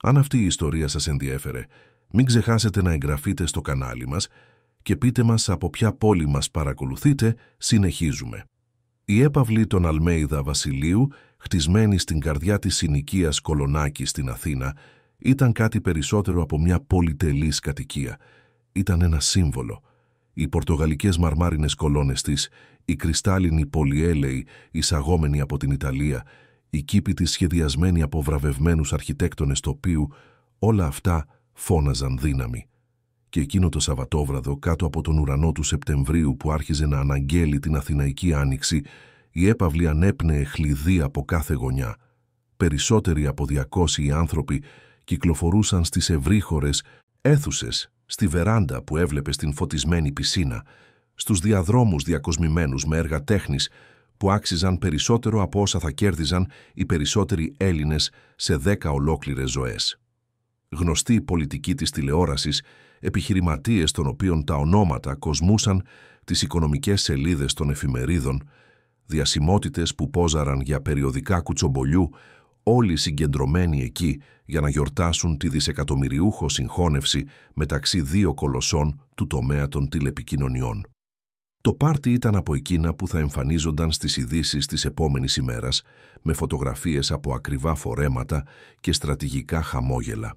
Αν αυτή η ιστορία σας ενδιέφερε, μην ξεχάσετε να εγγραφείτε στο κανάλι μας και πείτε μας από ποια πόλη μας παρακολουθείτε. Συνεχίζουμε. Η έπαυλη των Αλμέιδα Βασιλείου, χτισμένη στην καρδιά της συνοικίας Κολονάκη στην Αθήνα, ήταν κάτι περισσότερο από μια πολυτελής κατοικία. Ήταν ένα σύμβολο. Οι πορτογαλικές μαρμάρινες κολόνες της, οι κρυστάλλινοι πολυέλαιοι εισαγόμενοι από την Ιταλία, οι κήποι της σχεδιασμένοι από βραβευμένους αρχιτέκτονες τοπίου, όλα αυτά φώναζαν δύναμη. Και εκείνο το Σαββατόβραδο, κάτω από τον ουρανό του Σεπτεμβρίου που άρχιζε να αναγγέλει την Αθηναϊκή Άνοιξη, η έπαυλη ανέπνεε χλειδί από κάθε γωνιά. Περισσότεροι από 200 άνθρωποι κυκλοφορούσαν στις ευρύχωρες αίθουσες, στη βεράντα που έβλεπε στην φωτισμένη πισίνα, στους διαδρόμους διακοσμημένους με έργα τέχνης που άξιζαν περισσότερο από όσα θα κέρδιζαν οι περισσότεροι Έλληνες σε 10 ολόκληρες ζωές. Γνωστοί πολιτικοί της τηλεόρασης, επιχειρηματίες των οποίων τα ονόματα κοσμούσαν τις οικονομικές σελίδες των εφημερίδων, διασημότητες που πόζαραν για περιοδικά κουτσομπολιού, όλοι συγκεντρωμένοι εκεί για να γιορτάσουν τη δισεκατομμυριούχο συγχώνευση μεταξύ δύο κολοσσών του τομέα των τηλεπικοινωνιών. Το πάρτι ήταν από εκείνα που θα εμφανίζονταν στις ειδήσεις της επόμενης ημέρας, με φωτογραφίες από ακριβά φορέματα και στρατηγικά χαμόγελα.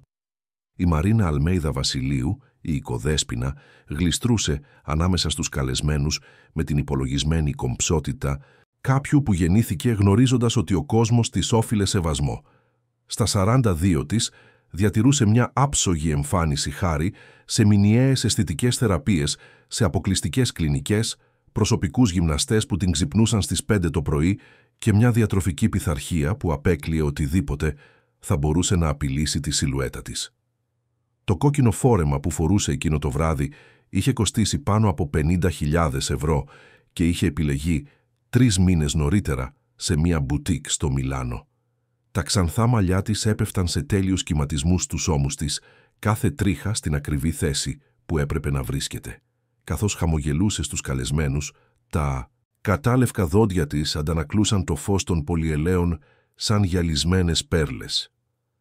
Η Μαρίνα Αλμέιδα Βασιλείου, η οικοδέσποινα, γλιστρούσε ανάμεσα στους καλεσμένους με την υπολογισμένη κομψότητα κάποιου που γεννήθηκε γνωρίζοντας ότι ο κόσμος της όφιλε σεβασμό. Στα 42 της διατηρούσε μια άψογη εμφάνιση χάρη σε μηνιαίες αισθητικές θεραπείες, σε αποκλειστικές κλινικές, προσωπικούς γυμναστές που την ξυπνούσαν στις 5 το πρωί και μια διατροφική πειθαρχία που απέκλειε οτιδήποτε θα μπορούσε να απειλήσει τη σιλουέτα της. Το κόκκινο φόρεμα που φορούσε εκείνο το βράδυ είχε κοστίσει πάνω από 50.000 ευρώ και είχε επιλεγεί 3 μήνες νωρίτερα σε μια μπουτίκ στο Μιλάνο. Τα ξανθά μαλλιά της έπεφταν σε τέλειους κυματισμούς στους ώμους της, κάθε τρίχα στην ακριβή θέση που έπρεπε να βρίσκεται. Καθώς χαμογελούσε στους καλεσμένους, τα κατάλευκα δόντια της αντανακλούσαν το φως των πολυελαίων σαν γυαλισμένες πέρλες.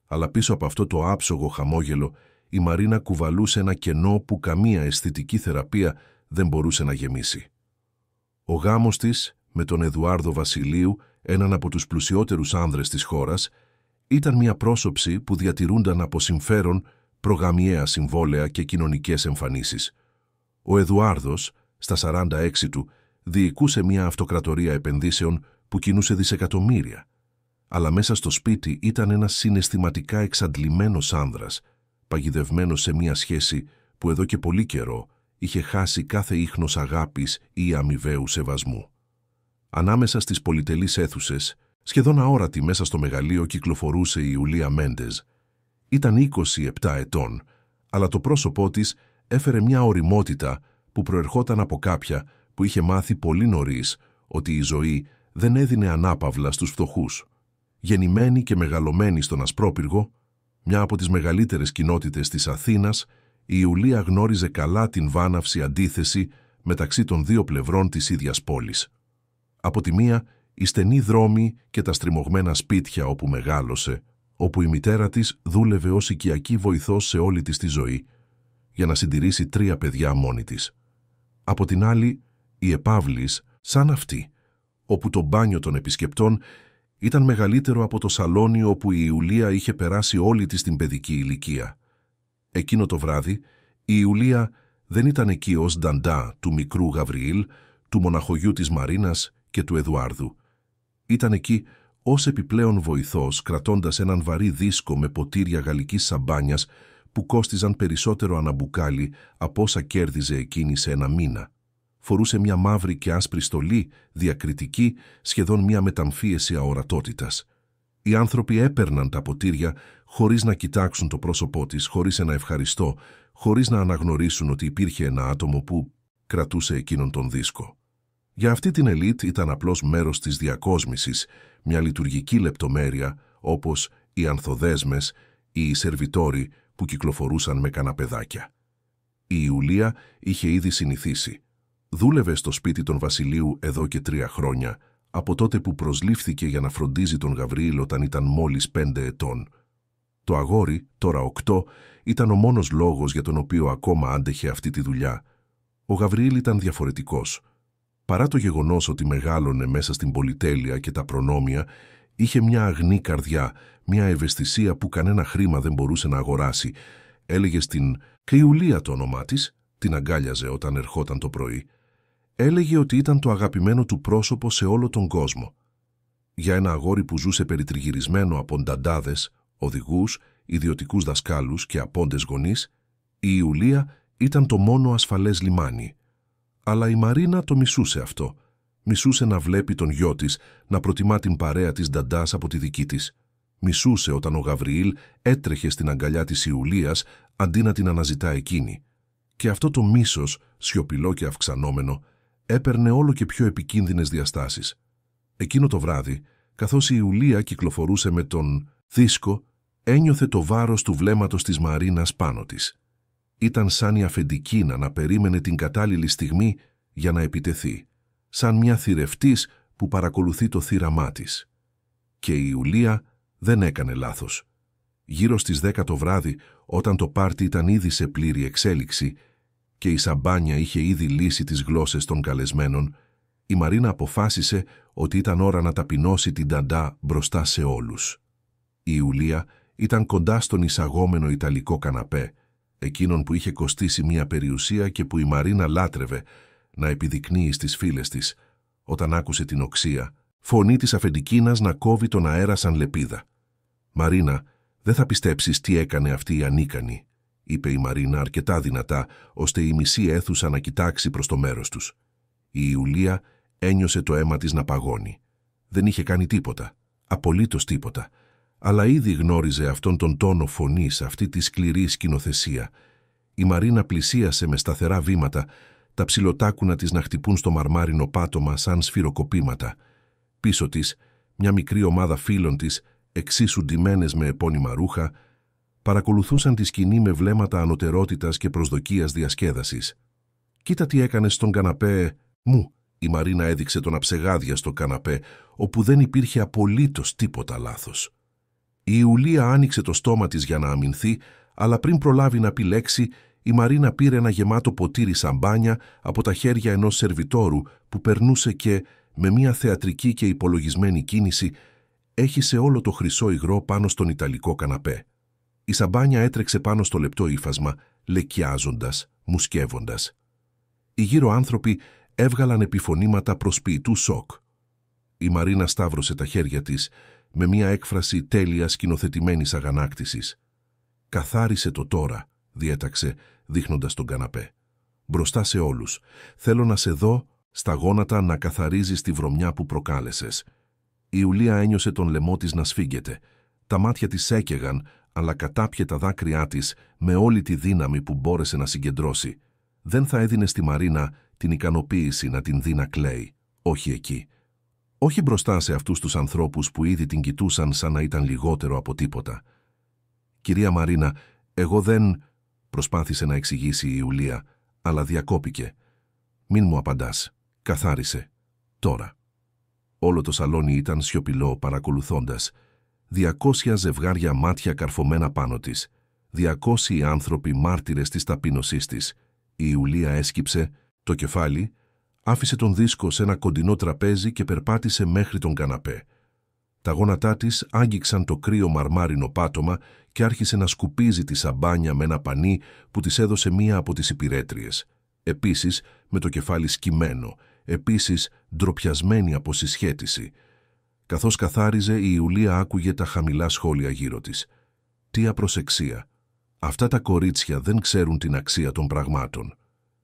Αλλά πίσω από αυτό το άψογο χαμόγελο, η Μαρίνα κουβαλούσε ένα κενό που καμία αισθητική θεραπεία δεν μπορούσε να γεμίσει. Ο γάμος της με τον Εδουάρδο Βασιλείου, έναν από τους πλουσιότερους άνδρες της χώρας, ήταν μια πρόσωψη που διατηρούνταν από συμφέρον προγαμιαία συμβόλαια και κοινωνικές εμφανίσεις. Ο Εδουάρδος, στα 46 του, διοικούσε μια αυτοκρατορία επενδύσεων που κινούσε δισεκατομμύρια. Αλλά μέσα στο σπίτι ήταν ένας συναισθηματικά εξαντλημένος άνδρας, παγιδευμένος σε μια σχέση που εδώ και πολύ καιρό είχε χάσει κάθε ίχνος αγάπης ή αμοιβαίου σεβασμού. Ανάμεσα στις πολυτελείς αίθουσες, σχεδόν αόρατη μέσα στο μεγαλείο κυκλοφορούσε η Ιουλία Μέντες. Ήταν 27 ετών, αλλά το πρόσωπό της έφερε μια ωριμότητα που προερχόταν από κάποια που είχε μάθει πολύ νωρίς ότι η ζωή δεν έδινε ανάπαυλα στους φτωχούς. Γεννημένη και μεγαλωμένη στον Ασπρόπυργο, μια από τις μεγαλύτερες κοινότητες της Αθήνας, η Ιουλία γνώριζε καλά την βάναυση αντίθεση μεταξύ των δύο πλευρών της ίδιας πόλης. Από τη μία, οι στενοί δρόμοι και τα στριμωγμένα σπίτια όπου μεγάλωσε, όπου η μητέρα της δούλευε ως οικιακή βοηθός σε όλη της τη ζωή, για να συντηρήσει 3 παιδιά μόνη της. Από την άλλη, οι επαύλεις, σαν αυτή, όπου το μπάνιο των επισκεπτών ήταν μεγαλύτερο από το σαλόνι όπου η Ιουλία είχε περάσει όλη της την παιδική ηλικία. Εκείνο το βράδυ, η Ιουλία δεν ήταν εκεί ως νταντά του μικρού Γαβριήλ, του μοναχογιού της Μαρίνας και του Εδουάρδου. Ήταν εκεί ως επιπλέον βοηθός, κρατώντας έναν βαρύ δίσκο με ποτήρια γαλλικής σαμπάνιας που κόστιζαν περισσότερο αναμπουκάλι από όσα κέρδιζε εκείνη σε ένα μήνα. Φορούσε μια μαύρη και άσπρη στολή, διακριτική, σχεδόν μια μεταμφίεση αορατότητας. Οι άνθρωποι έπαιρναν τα ποτήρια χωρίς να κοιτάξουν το πρόσωπό της, χωρίς ένα ευχαριστώ, χωρίς να αναγνωρίσουν ότι υπήρχε ένα άτομο που κρατούσε εκείνον τον δίσκο. Για αυτή την ελίτ ήταν απλώς μέρος της διακόσμησης, μια λειτουργική λεπτομέρεια όπως οι ανθοδέσμες ή οι σερβιτόροι που κυκλοφορούσαν με καναπεδάκια. Η Ιουλία είχε ήδη συνηθίσει. Δούλευε στο σπίτι των Βασιλείου εδώ και 3 χρόνια, από τότε που προσλήφθηκε για να φροντίζει τον Γαβριήλ όταν ήταν μόλις 5 ετών. Το αγόρι, τώρα 8, ήταν ο μόνος λόγος για τον οποίο ακόμα άντεχε αυτή τη δουλειά. Ο Γαβριήλ ήταν διαφορετικός. Παρά το γεγονός ότι μεγάλωνε μέσα στην πολυτέλεια και τα προνόμια, είχε μια αγνή καρδιά, μια ευαισθησία που κανένα χρήμα δεν μπορούσε να αγοράσει. Έλεγε στην Ιουλία το όνομά της, την αγκάλιαζε όταν ερχόταν το πρωί. Έλεγε ότι ήταν το αγαπημένο του πρόσωπο σε όλο τον κόσμο. Για ένα αγόρι που ζούσε περιτριγυρισμένο από νταντάδες, οδηγούς, ιδιωτικούς δασκάλους και απόντες γονείς, η Ιουλία ήταν το μόνο ασφαλές λιμάνι. Αλλά η Μαρίνα το μισούσε αυτό. Μισούσε να βλέπει τον γιο της, να προτιμά την παρέα της νταντάς από τη δική της. Μισούσε όταν ο Γαβριήλ έτρεχε στην αγκαλιά της Ιουλίας αντί να την αναζητά εκείνη. Και αυτό το μίσος, σιωπηλό και αυξανόμενο, έπαιρνε όλο και πιο επικίνδυνες διαστάσεις. Εκείνο το βράδυ, καθώς η Ιουλία κυκλοφορούσε με τον δίσκο, ένιωθε το βάρος του βλέμματος της Μαρίνας πάνω της. Ήταν σαν η αφεντικίνα να περίμενε την κατάλληλη στιγμή για να επιτεθεί, σαν μια θηρευτής που παρακολουθεί το θύραμά της. Και η Ιουλία δεν έκανε λάθος. Γύρω στις 10 το βράδυ, όταν το πάρτι ήταν ήδη σε πλήρη εξέλιξη και η σαμπάνια είχε ήδη λύσει τις γλώσσες των καλεσμένων, η Μαρίνα αποφάσισε ότι ήταν ώρα να ταπεινώσει την νταντά μπροστά σε όλους. Η Ιουλία ήταν κοντά στον εισαγόμενο ιταλικό καναπέ, εκείνον που είχε κοστίσει μια περιουσία και που η Μαρίνα λάτρευε να επιδεικνύει στις φίλες της, όταν άκουσε την οξία, φωνή της αφεντικίνας να κόβει τον αέρα σαν λεπίδα. «Μαρίνα, δεν θα πιστέψεις τι έκανε αυτή η ανίκανη», είπε η Μαρίνα αρκετά δυνατά, ώστε η μισή αίθουσα να κοιτάξει προς το μέρος τους. Η Ιουλία ένιωσε το αίμα της να παγώνει. Δεν είχε κάνει τίποτα, απολύτως τίποτα, αλλά ήδη γνώριζε αυτόν τον τόνο φωνής, αυτή τη σκληρή σκηνοθεσία. Η Μαρίνα πλησίασε με σταθερά βήματα, τα ψιλοτάκουνα της να χτυπούν στο μαρμάρινο πάτωμα σαν σφυροκοπήματα. Πίσω της, μια μικρή ομάδα φίλων της, εξίσου ντυμένες με επώνυμα ρούχα, παρακολουθούσαν τη σκηνή με βλέμματα ανωτερότητας και προσδοκίας διασκέδασης. «Κοίτα τι έκανες στον καναπέ μου», η Μαρίνα έδειξε τον αψεγάδια στο καναπέ, όπου δεν υπήρχε απολύτως τίποτα λάθος. Η Ιουλία άνοιξε το στόμα της για να αμυνθεί, αλλά πριν προλάβει να πει λέξη, η Μαρίνα πήρε ένα γεμάτο ποτήρι σαμπάνια από τα χέρια ενός σερβιτόρου που περνούσε και, με μια θεατρική και υπολογισμένη κίνηση, έχισε όλο το χρυσό υγρό πάνω στον ιταλικό καναπέ. Η σαμπάνια έτρεξε πάνω στο λεπτό ύφασμα, λεκιάζοντας, μουσκεύοντας. Οι γύρω άνθρωποι έβγαλαν επιφωνήματα προσποιητού σοκ. Η Μαρίνα σταύρωσε τα χέρια της με μια έκφραση τέλεια σκηνοθετημένης αγανάκτησης. «Καθάρισε το τώρα», διέταξε, δείχνοντας τον καναπέ. «Μπροστά σε όλους. Θέλω να σε δω στα γόνατα να καθαρίζεις τη βρωμιά που προκάλεσες». Η Ιουλία ένιωσε τον λαιμό της να σφίγγεται. Τα μάτια της έκαιγαν, αλλά κατάπιε τα δάκρυά της με όλη τη δύναμη που μπόρεσε να συγκεντρώσει. Δεν θα έδινε στη Μαρίνα την ικανοποίηση να την δει να κλαίει. Όχι εκεί. Όχι μπροστά σε αυτούς τους ανθρώπους που ήδη την κοιτούσαν σαν να ήταν λιγότερο από τίποτα. «Κυρία Μαρίνα, εγώ δεν...» προσπάθησε να εξηγήσει η Ιουλία, αλλά διακόπηκε. «Μην μου απαντάς. Καθάρισε. Τώρα». Όλο το σαλόνι ήταν σιωπηλό παρακολουθώντας. 200 ζευγάρια μάτια καρφωμένα πάνω της. 200 άνθρωποι μάρτυρες της ταπείνωσής της. Η Ιουλία έσκυψε το κεφάλι, άφησε τον δίσκο σε ένα κοντινό τραπέζι και περπάτησε μέχρι τον καναπέ. Τα γόνατά της άγγιξαν το κρύο μαρμάρινο πάτωμα και άρχισε να σκουπίζει τη σαμπάνια με ένα πανί που της έδωσε μία από τις υπηρέτριες. Επίσης με το κεφάλι σκυμμένο, επίσης ντροπιασμένη από συσχέτιση. Καθώς καθάριζε, η Ιουλία άκουγε τα χαμηλά σχόλια γύρω της. «Τι απροσεξία! Αυτά τα κορίτσια δεν ξέρουν την αξία των πραγμάτων.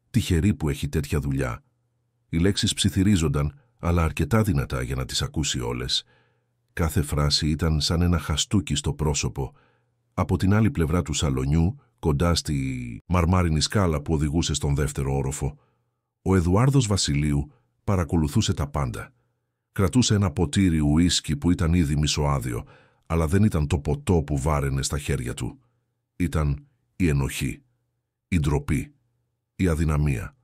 Τυχερή που έχει τέτοια δουλειά». Οι λέξεις ψιθυρίζονταν, αλλά αρκετά δυνατά για να τις ακούσει όλες. Κάθε φράση ήταν σαν ένα χαστούκι στο πρόσωπο. Από την άλλη πλευρά του σαλονιού, κοντά στη μαρμάρινη σκάλα που οδηγούσε στον δεύτερο όροφο, ο Εδουάρδος Βασιλείου παρακολουθούσε τα πάντα. Κρατούσε ένα ποτήρι ουίσκι που ήταν ήδη μισοάδιο, αλλά δεν ήταν το ποτό που βάραινε στα χέρια του. Ήταν η ενοχή, η ντροπή, η αδυναμία.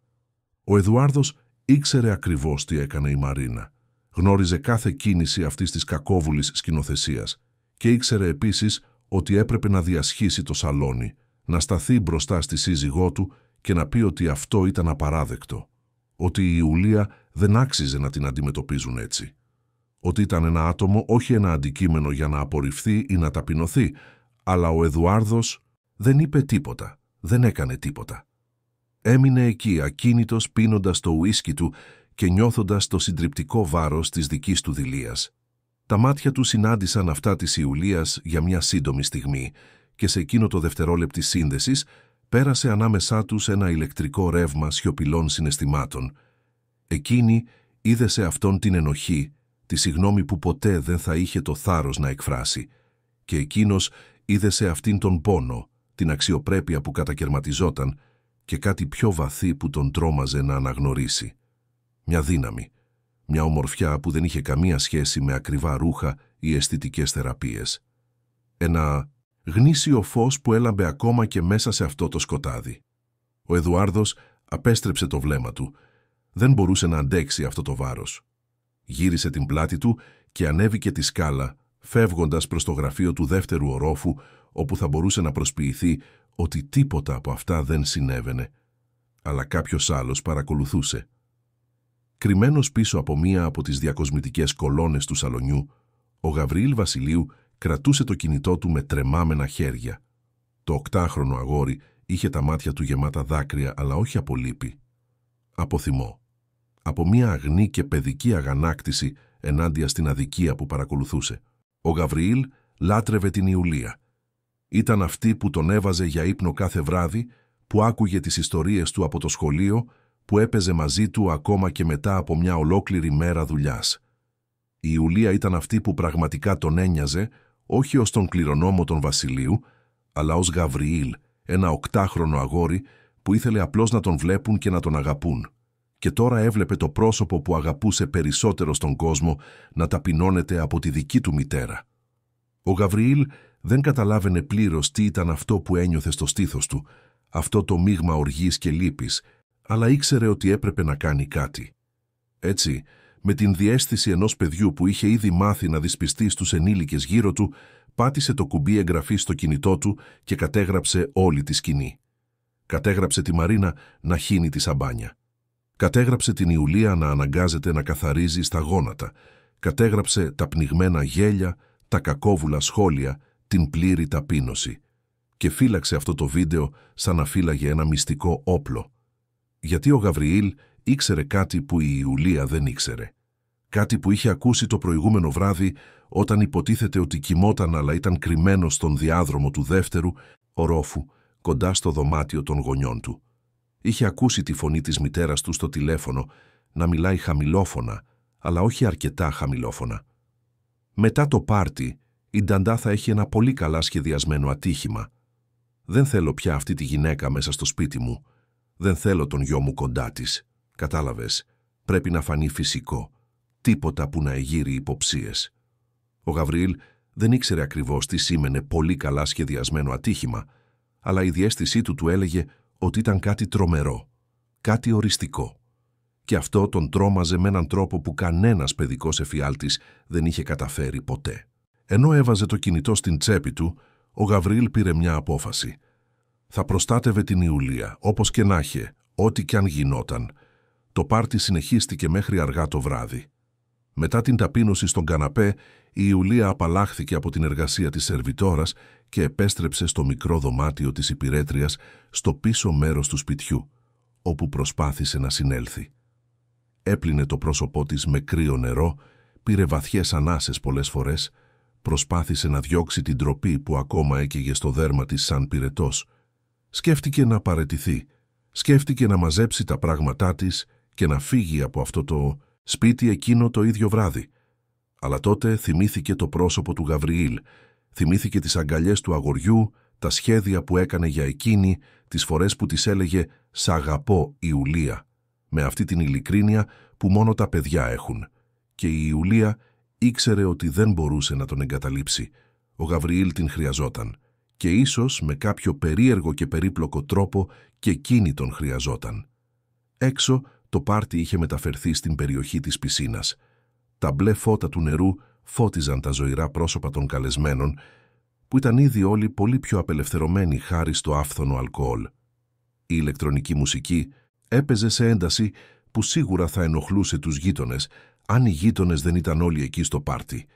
Ο Εδουάρδος ήξερε ακριβώς τι έκανε η Μαρίνα. Γνώριζε κάθε κίνηση αυτής της κακόβουλης σκηνοθεσίας και ήξερε επίσης ότι έπρεπε να διασχίσει το σαλόνι, να σταθεί μπροστά στη σύζυγό του και να πει ότι αυτό ήταν απαράδεκτο, ότι η Ιουλία δεν άξιζε να την αντιμετωπίζουν έτσι, ότι ήταν ένα άτομο, όχι ένα αντικείμενο για να απορριφθεί ή να ταπεινωθεί, αλλά ο Εδουάρδος δεν είπε τίποτα, δεν έκανε τίποτα. Έμεινε εκεί ακίνητος πίνοντας το ουίσκι του και νιώθοντας το συντριπτικό βάρος της δικής του δειλίας. Τα μάτια του συνάντησαν αυτά της Ιουλίας για μια σύντομη στιγμή και σε εκείνο το δευτερόλεπτη σύνδεσης πέρασε ανάμεσά τους ένα ηλεκτρικό ρεύμα σιωπηλών συναισθημάτων. Εκείνη είδε σε αυτόν την ενοχή, τη συγνώμη που ποτέ δεν θα είχε το θάρρος να εκφράσει, και εκείνος είδε σε αυτήν τον πόνο, την αξιοπρέπεια που κατακερματιζόταν και κάτι πιο βαθύ που τον τρόμαζε να αναγνωρίσει. Μια δύναμη, μια ομορφιά που δεν είχε καμία σχέση με ακριβά ρούχα ή αισθητικές θεραπείες. Ένα γνήσιο φως που έλαμπε ακόμα και μέσα σε αυτό το σκοτάδι. Ο Εδουάρδος απέστρεψε το βλέμμα του. Δεν μπορούσε να αντέξει αυτό το βάρος. Γύρισε την πλάτη του και ανέβηκε τη σκάλα, φεύγοντας προς το γραφείο του δεύτερου ορόφου, όπου θα μπορούσε να προσποιηθεί ότι τίποτα από αυτά δεν συνέβαινε. Αλλά κάποιος άλλος παρακολουθούσε. Κρυμμένος πίσω από μία από τις διακοσμητικές κολόνες του σαλονιού, ο Γαβριήλ Βασιλείου κρατούσε το κινητό του με τρεμάμενα χέρια. Το 8χρονο αγόρι είχε τα μάτια του γεμάτα δάκρυα, αλλά όχι από λύπη. Από θυμό. Από μία αγνή και παιδική αγανάκτηση ενάντια στην αδικία που παρακολουθούσε. Ο Γαβριήλ λάτρευε την Ιουλία. Ήταν αυτή που τον έβαζε για ύπνο κάθε βράδυ, που άκουγε τις ιστορίες του από το σχολείο, που έπαιζε μαζί του ακόμα και μετά από μια ολόκληρη μέρα δουλειάς. Η Ιουλία ήταν αυτή που πραγματικά τον ένοιαζε, όχι ως τον κληρονόμο των Βασιλείου, αλλά ως Γαβριήλ, ένα 8χρονο αγόρι που ήθελε απλώς να τον βλέπουν και να τον αγαπούν. Και τώρα έβλεπε το πρόσωπο που αγαπούσε περισσότερο στον κόσμο να ταπεινώνεται από τη δική του μητέρα. Ο Γαβριήλ δεν καταλάβαινε πλήρως τι ήταν αυτό που ένιωθε στο στήθος του, αυτό το μείγμα οργής και λύπης, αλλά ήξερε ότι έπρεπε να κάνει κάτι. Έτσι, με την διαίσθηση ενός παιδιού που είχε ήδη μάθει να δυσπιστεί στους ενήλικες γύρω του, πάτησε το κουμπί εγγραφής στο κινητό του και κατέγραψε όλη τη σκηνή. Κατέγραψε τη Μαρίνα να χύνει τη σαμπάνια. Κατέγραψε την Ιουλία να αναγκάζεται να καθαρίζει στα γόνατα. Κατέγραψε τα πνιγμένα γέλια, τα κακόβουλα σχόλια, την πλήρη ταπείνωση. Και φύλαξε αυτό το βίντεο σαν να φύλαγε ένα μυστικό όπλο. Γιατί ο Γαβριήλ ήξερε κάτι που η Ιουλία δεν ήξερε. Κάτι που είχε ακούσει το προηγούμενο βράδυ όταν υποτίθεται ότι κοιμόταν αλλά ήταν κρυμμένο στον διάδρομο του δεύτερου ορόφου, κοντά στο δωμάτιο των γονιών του. Είχε ακούσει τη φωνή της μητέρας του στο τηλέφωνο να μιλάει χαμηλόφωνα, αλλά όχι αρκετά χαμηλόφωνα. Μετά το πάρτι, η Νταντά θα έχει ένα πολύ καλά σχεδιασμένο ατύχημα. Δεν θέλω πια αυτή τη γυναίκα μέσα στο σπίτι μου. Δεν θέλω τον γιο μου κοντά της. Κατάλαβες, πρέπει να φανεί φυσικό. Τίποτα που να εγείρει υποψίες. Ο Γαβριήλ δεν ήξερε ακριβώς τι σήμαινε πολύ καλά σχεδιασμένο ατύχημα, αλλά η διαίσθησή του έλεγε ότι ήταν κάτι τρομερό, κάτι οριστικό. Και αυτό τον τρόμαζε με έναν τρόπο που κανένας παιδικός εφιάλτης δεν είχε καταφέρει ποτέ. Ενώ έβαζε το κινητό στην τσέπη του, ο Γαβριήλ πήρε μια απόφαση. Θα προστάτευε την Ιουλία, όπως και να είχε, ό,τι κι αν γινόταν. Το πάρτι συνεχίστηκε μέχρι αργά το βράδυ. Μετά την ταπείνωση στον καναπέ, η Ιουλία απαλλάχθηκε από την εργασία της σερβιτόρας και επέστρεψε στο μικρό δωμάτιο της υπηρέτριας στο πίσω μέρος του σπιτιού, όπου προσπάθησε να συνέλθει. Έπλυνε το πρόσωπό της με κρύο νερό, πήρε βαθιές ανάσες πολλές φορές, προσπάθησε να διώξει την ντροπή που ακόμα έκαιγε στο δέρμα της σαν πυρετός. Σκέφτηκε να παραιτηθεί, σκέφτηκε να μαζέψει τα πράγματά της και να φύγει από αυτό το σπίτι εκείνο το ίδιο βράδυ. Αλλά τότε θυμήθηκε το πρόσωπο του Γαβριήλ, θυμήθηκε τις αγκαλιές του αγοριού, τα σχέδια που έκανε για εκείνη, τις φορές που της έλεγε «Σ' αγαπώ, Ιουλία», με αυτή την ειλικρίνεια που μόνο τα παιδιά έχουν. Και η Ιουλία ήξερε ότι δεν μπορούσε να τον εγκαταλείψει. Ο Γαβριήλ την χρειαζόταν. Και ίσως με κάποιο περίεργο και περίπλοκο τρόπο και εκείνη τον χρειαζόταν. Έξω το πάρτι είχε μεταφερθεί στην περιοχή της πισίνας. Τα μπλε φώτα του νερού φώτιζαν τα ζωηρά πρόσωπα των καλεσμένων, που ήταν ήδη όλοι πολύ πιο απελευθερωμένοι χάρη στο άφθονο αλκοόλ. Η ηλεκτρονική μουσική έπαιζε σε ένταση που σίγουρα θα ενοχλούσε τους γείτονες, αν οι γείτονες δεν ήταν όλοι εκεί στο πάρτι.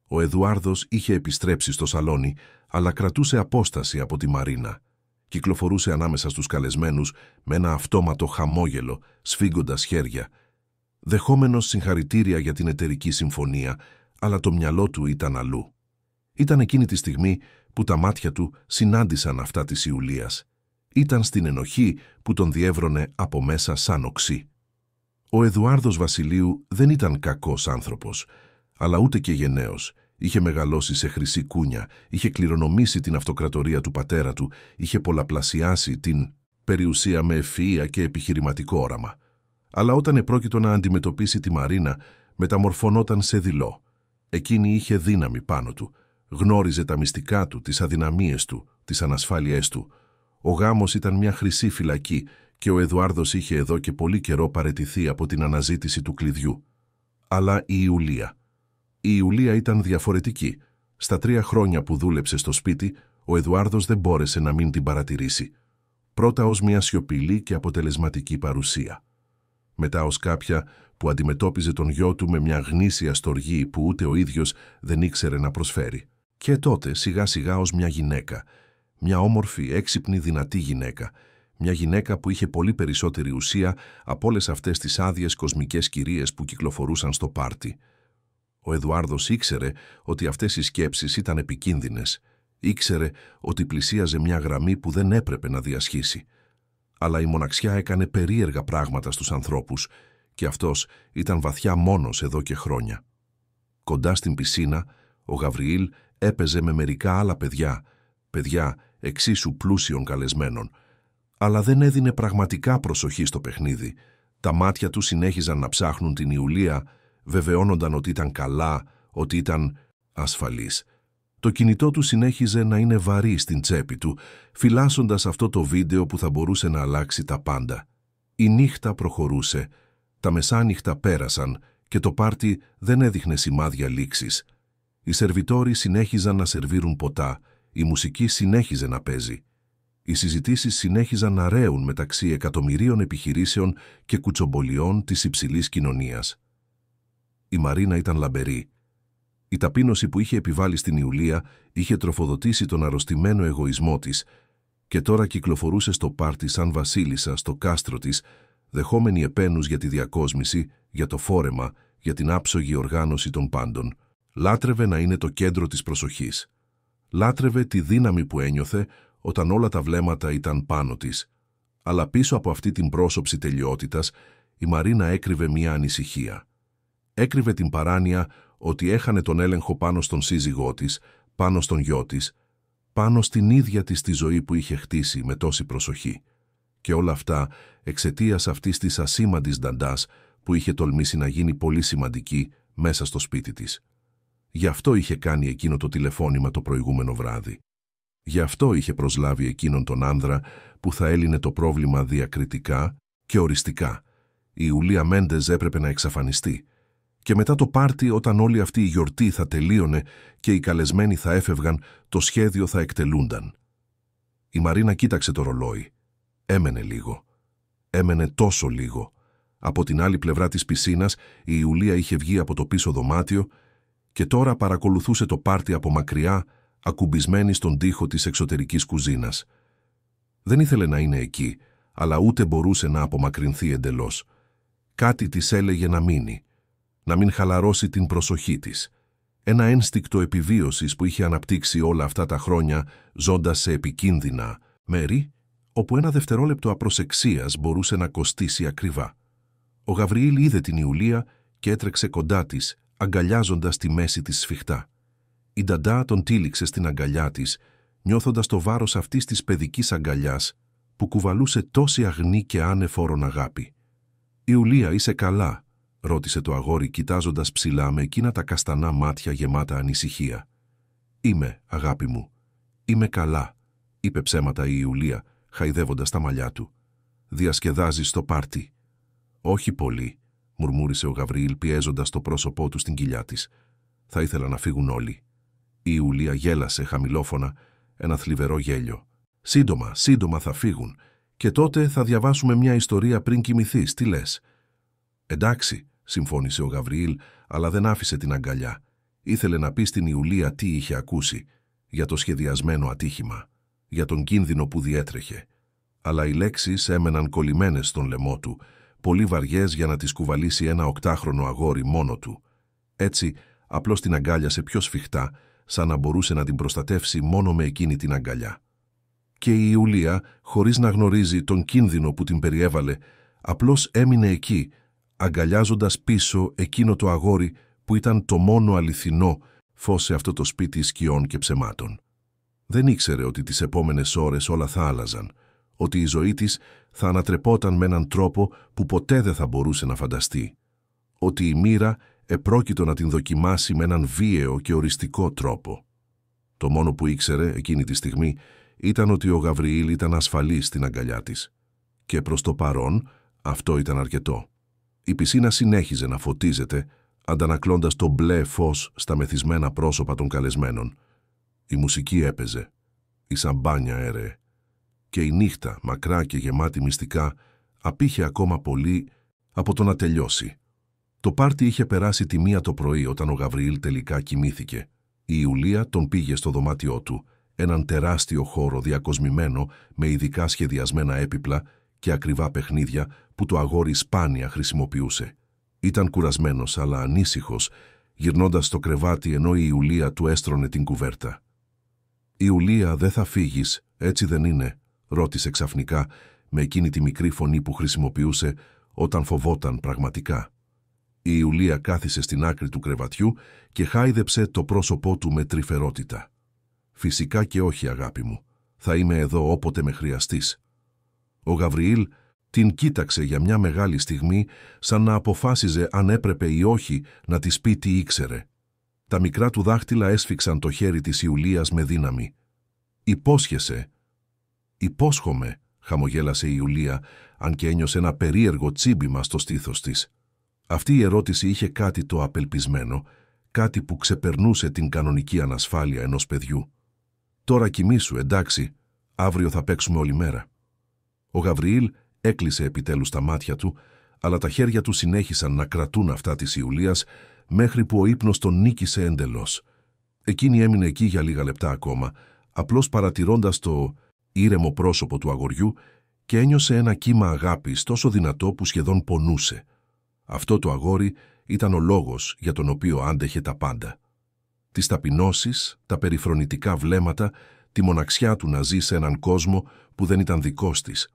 Ο Εδουάρδος είχε επιστρέψει στο σαλόνι, αλλά κρατούσε απόσταση από τη Μαρίνα. Κυκλοφορούσε ανάμεσα στους καλεσμένους με ένα αυτόματο χαμόγελο, σφίγγοντας χέρια. Δεχόμενος συγχαρητήρια για την εταιρική συμφωνία, αλλά το μυαλό του ήταν αλλού. Ήταν εκείνη τη στιγμή που τα μάτια του συνάντησαν αυτά της Ιουλίας. Ήταν στην ενοχή που τον διέβρωνε από μέσα σαν οξύ. Ο Εδουάρδος Βασιλείου δεν ήταν κακός άνθρωπος, αλλά ούτε και γενναίος. Είχε μεγαλώσει σε χρυσή κούνια, είχε κληρονομήσει την αυτοκρατορία του πατέρα του, είχε πολλαπλασιάσει την περιουσία με ευφυΐα και επιχειρηματικό όραμα. Αλλά όταν επρόκειτο να αντιμετωπίσει τη Μαρίνα, μεταμορφωνόταν σε δειλό. Εκείνη είχε δύναμη πάνω του, γνώριζε τα μυστικά του, τις αδυναμίες του, τις ανασφάλειές του. Ο γάμος ήταν μια χρυσή φυλακή και ο Εδουάρδος είχε εδώ και πολύ καιρό παραιτηθεί από την αναζήτηση του κλειδιού. Αλλά η Ιουλία ήταν διαφορετική. Στα 3 χρόνια που δούλεψε στο σπίτι, ο Εδουάρδος δεν μπόρεσε να μην την παρατηρήσει. Πρώτα ως μια σιωπηλή και αποτελεσματική παρουσία. Μετά ως κάποια που αντιμετώπιζε τον γιο του με μια γνήσια στοργή που ούτε ο ίδιος δεν ήξερε να προσφέρει. Και τότε σιγά σιγά ως μια γυναίκα. Μια όμορφη, έξυπνη, δυνατή γυναίκα. Μια γυναίκα που είχε πολύ περισσότερη ουσία από όλες αυτές τις άδειες κοσμικές κυρίες που κυκλοφορούσαν στο πάρτι. Ο Εδουάρδος ήξερε ότι αυτές οι σκέψεις ήταν επικίνδυνες. Ήξερε ότι πλησίαζε μια γραμμή που δεν έπρεπε να διασχίσει. Αλλά η μοναξιά έκανε περίεργα πράγματα στους ανθρώπους και αυτός ήταν βαθιά μόνος εδώ και χρόνια. Κοντά στην πισίνα, ο Γαβριήλ έπαιζε με μερικά άλλα παιδιά εξίσου πλούσιων καλεσμένων, αλλά δεν έδινε πραγματικά προσοχή στο παιχνίδι. Τα μάτια του συνέχιζαν να ψάχνουν την Ιουλία, βεβαιώνονταν ότι ήταν καλά, ότι ήταν ασφαλής. Το κινητό του συνέχιζε να είναι βαρύ στην τσέπη του, φυλάσσοντας αυτό το βίντεο που θα μπορούσε να αλλάξει τα πάντα. Η νύχτα προχωρούσε, τα μεσάνυχτα πέρασαν και το πάρτι δεν έδειχνε σημάδια λήξης. Οι σερβιτόροι συνέχιζαν να σερβίρουν ποτά, η μουσική συνέχιζε να παίζει. Οι συζητήσεις συνέχιζαν να ρέουν μεταξύ εκατομμυρίων επιχειρήσεων και κουτσομπολιών της υψηλής κοινωνίας. Η Μαρίνα ήταν λαμπερή. Η ταπείνωση που είχε επιβάλει στην Ιουλία είχε τροφοδοτήσει τον αρρωστημένο εγωισμό της και τώρα κυκλοφορούσε στο πάρτι σαν βασίλισσα στο κάστρο της, δεχόμενη επένους για τη διακόσμηση, για το φόρεμα, για την άψογη οργάνωση των πάντων. Λάτρευε να είναι το κέντρο της προσοχής. Λάτρευε τη δύναμη που ένιωθε όταν όλα τα βλέμματα ήταν πάνω της. Αλλά πίσω από αυτή την πρόσωψη τελειότητας, η Μαρίνα έκρυβε μια ανησυχία. Έκρυβε την παράνοια ότι έχανε τον έλεγχο πάνω στον σύζυγό της, πάνω στον γιο της, πάνω στην ίδια της τη ζωή που είχε χτίσει με τόση προσοχή. Και όλα αυτά εξαιτίας αυτής της ασήμαντης νταντάς που είχε τολμήσει να γίνει πολύ σημαντική μέσα στο σπίτι της. Γι' αυτό είχε κάνει εκείνο το τηλεφώνημα το προηγούμενο βράδυ. Γι' αυτό είχε προσλάβει εκείνον τον άνδρα που θα έλυνε το πρόβλημα διακριτικά και οριστικά. Η Ιουλία Μέντεζ έπρεπε να εξαφανιστεί. Και μετά το πάρτι, όταν όλη αυτή η γιορτή θα τελείωνε και οι καλεσμένοι θα έφευγαν, το σχέδιο θα εκτελούνταν. Η Μαρίνα κοίταξε το ρολόι. Έμενε λίγο. Έμενε τόσο λίγο. Από την άλλη πλευρά της πισίνας η Ιουλία είχε βγει από το πίσω δωμάτιο και τώρα παρακολουθούσε το πάρτι από μακριά, ακουμπισμένη στον τοίχο της εξωτερικής κουζίνας. Δεν ήθελε να είναι εκεί, αλλά ούτε μπορούσε να απομακρυνθεί εντελώς. Κάτι της έλεγε να μείνει, να μην χαλαρώσει την προσοχή της. Ένα ένστικτο επιβίωσης που είχε αναπτύξει όλα αυτά τα χρόνια, ζώντας σε επικίνδυνα μέρη, όπου ένα δευτερόλεπτο απροσεξίας μπορούσε να κοστίσει ακριβά. Ο Γαβριήλ είδε την Ιουλία και έτρεξε κοντά της, αγκαλιάζοντας τη μέση της σφιχτά. Η νταντά τον τύλιξε στην αγκαλιά της, νιώθοντας το βάρος αυτής της παιδικής αγκαλιάς που κουβαλούσε τόση αγνή και άνεφορον αγάπη. «Ιουλία, είσαι καλά?» ρώτησε το αγόρι κοιτάζοντας ψηλά με εκείνα τα καστανά μάτια γεμάτα ανησυχία. «Είμαι, αγάπη μου. Είμαι καλά», είπε ψέματα η Ιουλία, χαϊδεύοντας τα μαλλιά του. «Διασκεδάζεις στο πάρτι?» «Όχι πολύ», μουρμούρισε ο Γαβριήλ πιέζοντας το πρόσωπό του στην κοιλιά της. «Θα ήθελα να φύγουν όλοι». Η Ιουλία γέλασε χαμηλόφωνα, ένα θλιβερό γέλιο. «Σύντομα, σύντομα θα φύγουν. Και τότε θα διαβάσουμε μια ιστορία πριν κοιμηθείς, τι λες?» «Εντάξει», συμφώνησε ο Γαβριήλ, αλλά δεν άφησε την αγκαλιά. Ήθελε να πει στην Ιουλία τι είχε ακούσει, για το σχεδιασμένο ατύχημα, για τον κίνδυνο που διέτρεχε. Αλλά οι λέξεις έμεναν κολλημένες στον λαιμό του, πολύ βαριές για να τις κουβαλήσει ένα 8χρονο αγόρι μόνο του. Έτσι, απλώς την αγκάλιασε πιο σφιχτά, σαν να μπορούσε να την προστατεύσει μόνο με εκείνη την αγκαλιά. Και η Ιουλία, χωρίς να γνωρίζει τον κίνδυνο που την περιέβαλε, απλώς έμεινε εκεί, αγκαλιάζοντας πίσω εκείνο το αγόρι που ήταν το μόνο αληθινό φως σε αυτό το σπίτι σκιών και ψεμάτων. Δεν ήξερε ότι τις επόμενες ώρες όλα θα άλλαζαν, ότι η ζωή της θα ανατρεπόταν με έναν τρόπο που ποτέ δεν θα μπορούσε να φανταστεί, ότι η μοίρα επρόκειτο να την δοκιμάσει με έναν βίαιο και οριστικό τρόπο. Το μόνο που ήξερε εκείνη τη στιγμή ήταν ότι ο Γαβριήλ ήταν ασφαλής στην αγκαλιά της. Και προς το παρόν αυτό ήταν αρκετό. Η πισίνα συνέχιζε να φωτίζεται, αντανακλώντας το μπλε φως στα μεθυσμένα πρόσωπα των καλεσμένων. Η μουσική έπαιζε, η σαμπάνια έρεε και η νύχτα, μακρά και γεμάτη μυστικά, απήχε ακόμα πολύ από το να τελειώσει. Το πάρτι είχε περάσει τη 1 το πρωί όταν ο Γαβριήλ τελικά κοιμήθηκε. Η Ιουλία τον πήγε στο δωμάτιό του, έναν τεράστιο χώρο διακοσμημένο με ειδικά σχεδιασμένα έπιπλα και ακριβά παιχνίδια που το αγόρι σπάνια χρησιμοποιούσε. Ήταν κουρασμένος αλλά ανήσυχος, γυρνώντας στο κρεβάτι ενώ η Ιουλία του έστρωνε την κουβέρτα. «Ιουλία, δεν θα φύγεις, έτσι δεν είναι?» ρώτησε ξαφνικά με εκείνη τη μικρή φωνή που χρησιμοποιούσε όταν φοβόταν πραγματικά. Η Ιουλία κάθισε στην άκρη του κρεβατιού και χάιδεψε το πρόσωπό του με τρυφερότητα. «Φυσικά και όχι, αγάπη μου. Θα είμαι εδώ όποτε με χρειαστείς». Ο Γαβριήλ την κοίταξε για μια μεγάλη στιγμή, σαν να αποφάσιζε αν έπρεπε ή όχι να της πει τι ήξερε. Τα μικρά του δάχτυλα έσφιξαν το χέρι της Ιουλίας με δύναμη. «Υπόσχεσαι?» «Υπόσχομαι», χαμογέλασε η Ιουλία, αν και ένιωσε ένα περίεργο τσίμπημα στο στήθος της. Αυτή η ερώτηση είχε κάτι το απελπισμένο, κάτι που ξεπερνούσε την κανονική ανασφάλεια ενός παιδιού. «Τώρα κοιμήσου, εντάξει, αύριο θα παίξουμε όλη μέρα». Ο Γαβριήλ έκλεισε επιτέλους τα μάτια του, αλλά τα χέρια του συνέχισαν να κρατούν αυτά της Ιουλίας μέχρι που ο ύπνος τον νίκησε εντελώς. Εκείνη έμεινε εκεί για λίγα λεπτά ακόμα, απλώς παρατηρώντας το ήρεμο πρόσωπο του αγοριού και ένιωσε ένα κύμα αγάπης τόσο δυνατό που σχεδόν πονούσε. Αυτό το αγόρι ήταν ο λόγος για τον οποίο άντεχε τα πάντα. Τις ταπεινώσεις, τα περιφρονητικά βλέμματα, τη μοναξιά του να ζει σε έναν κόσμο που δεν ήταν δικός της.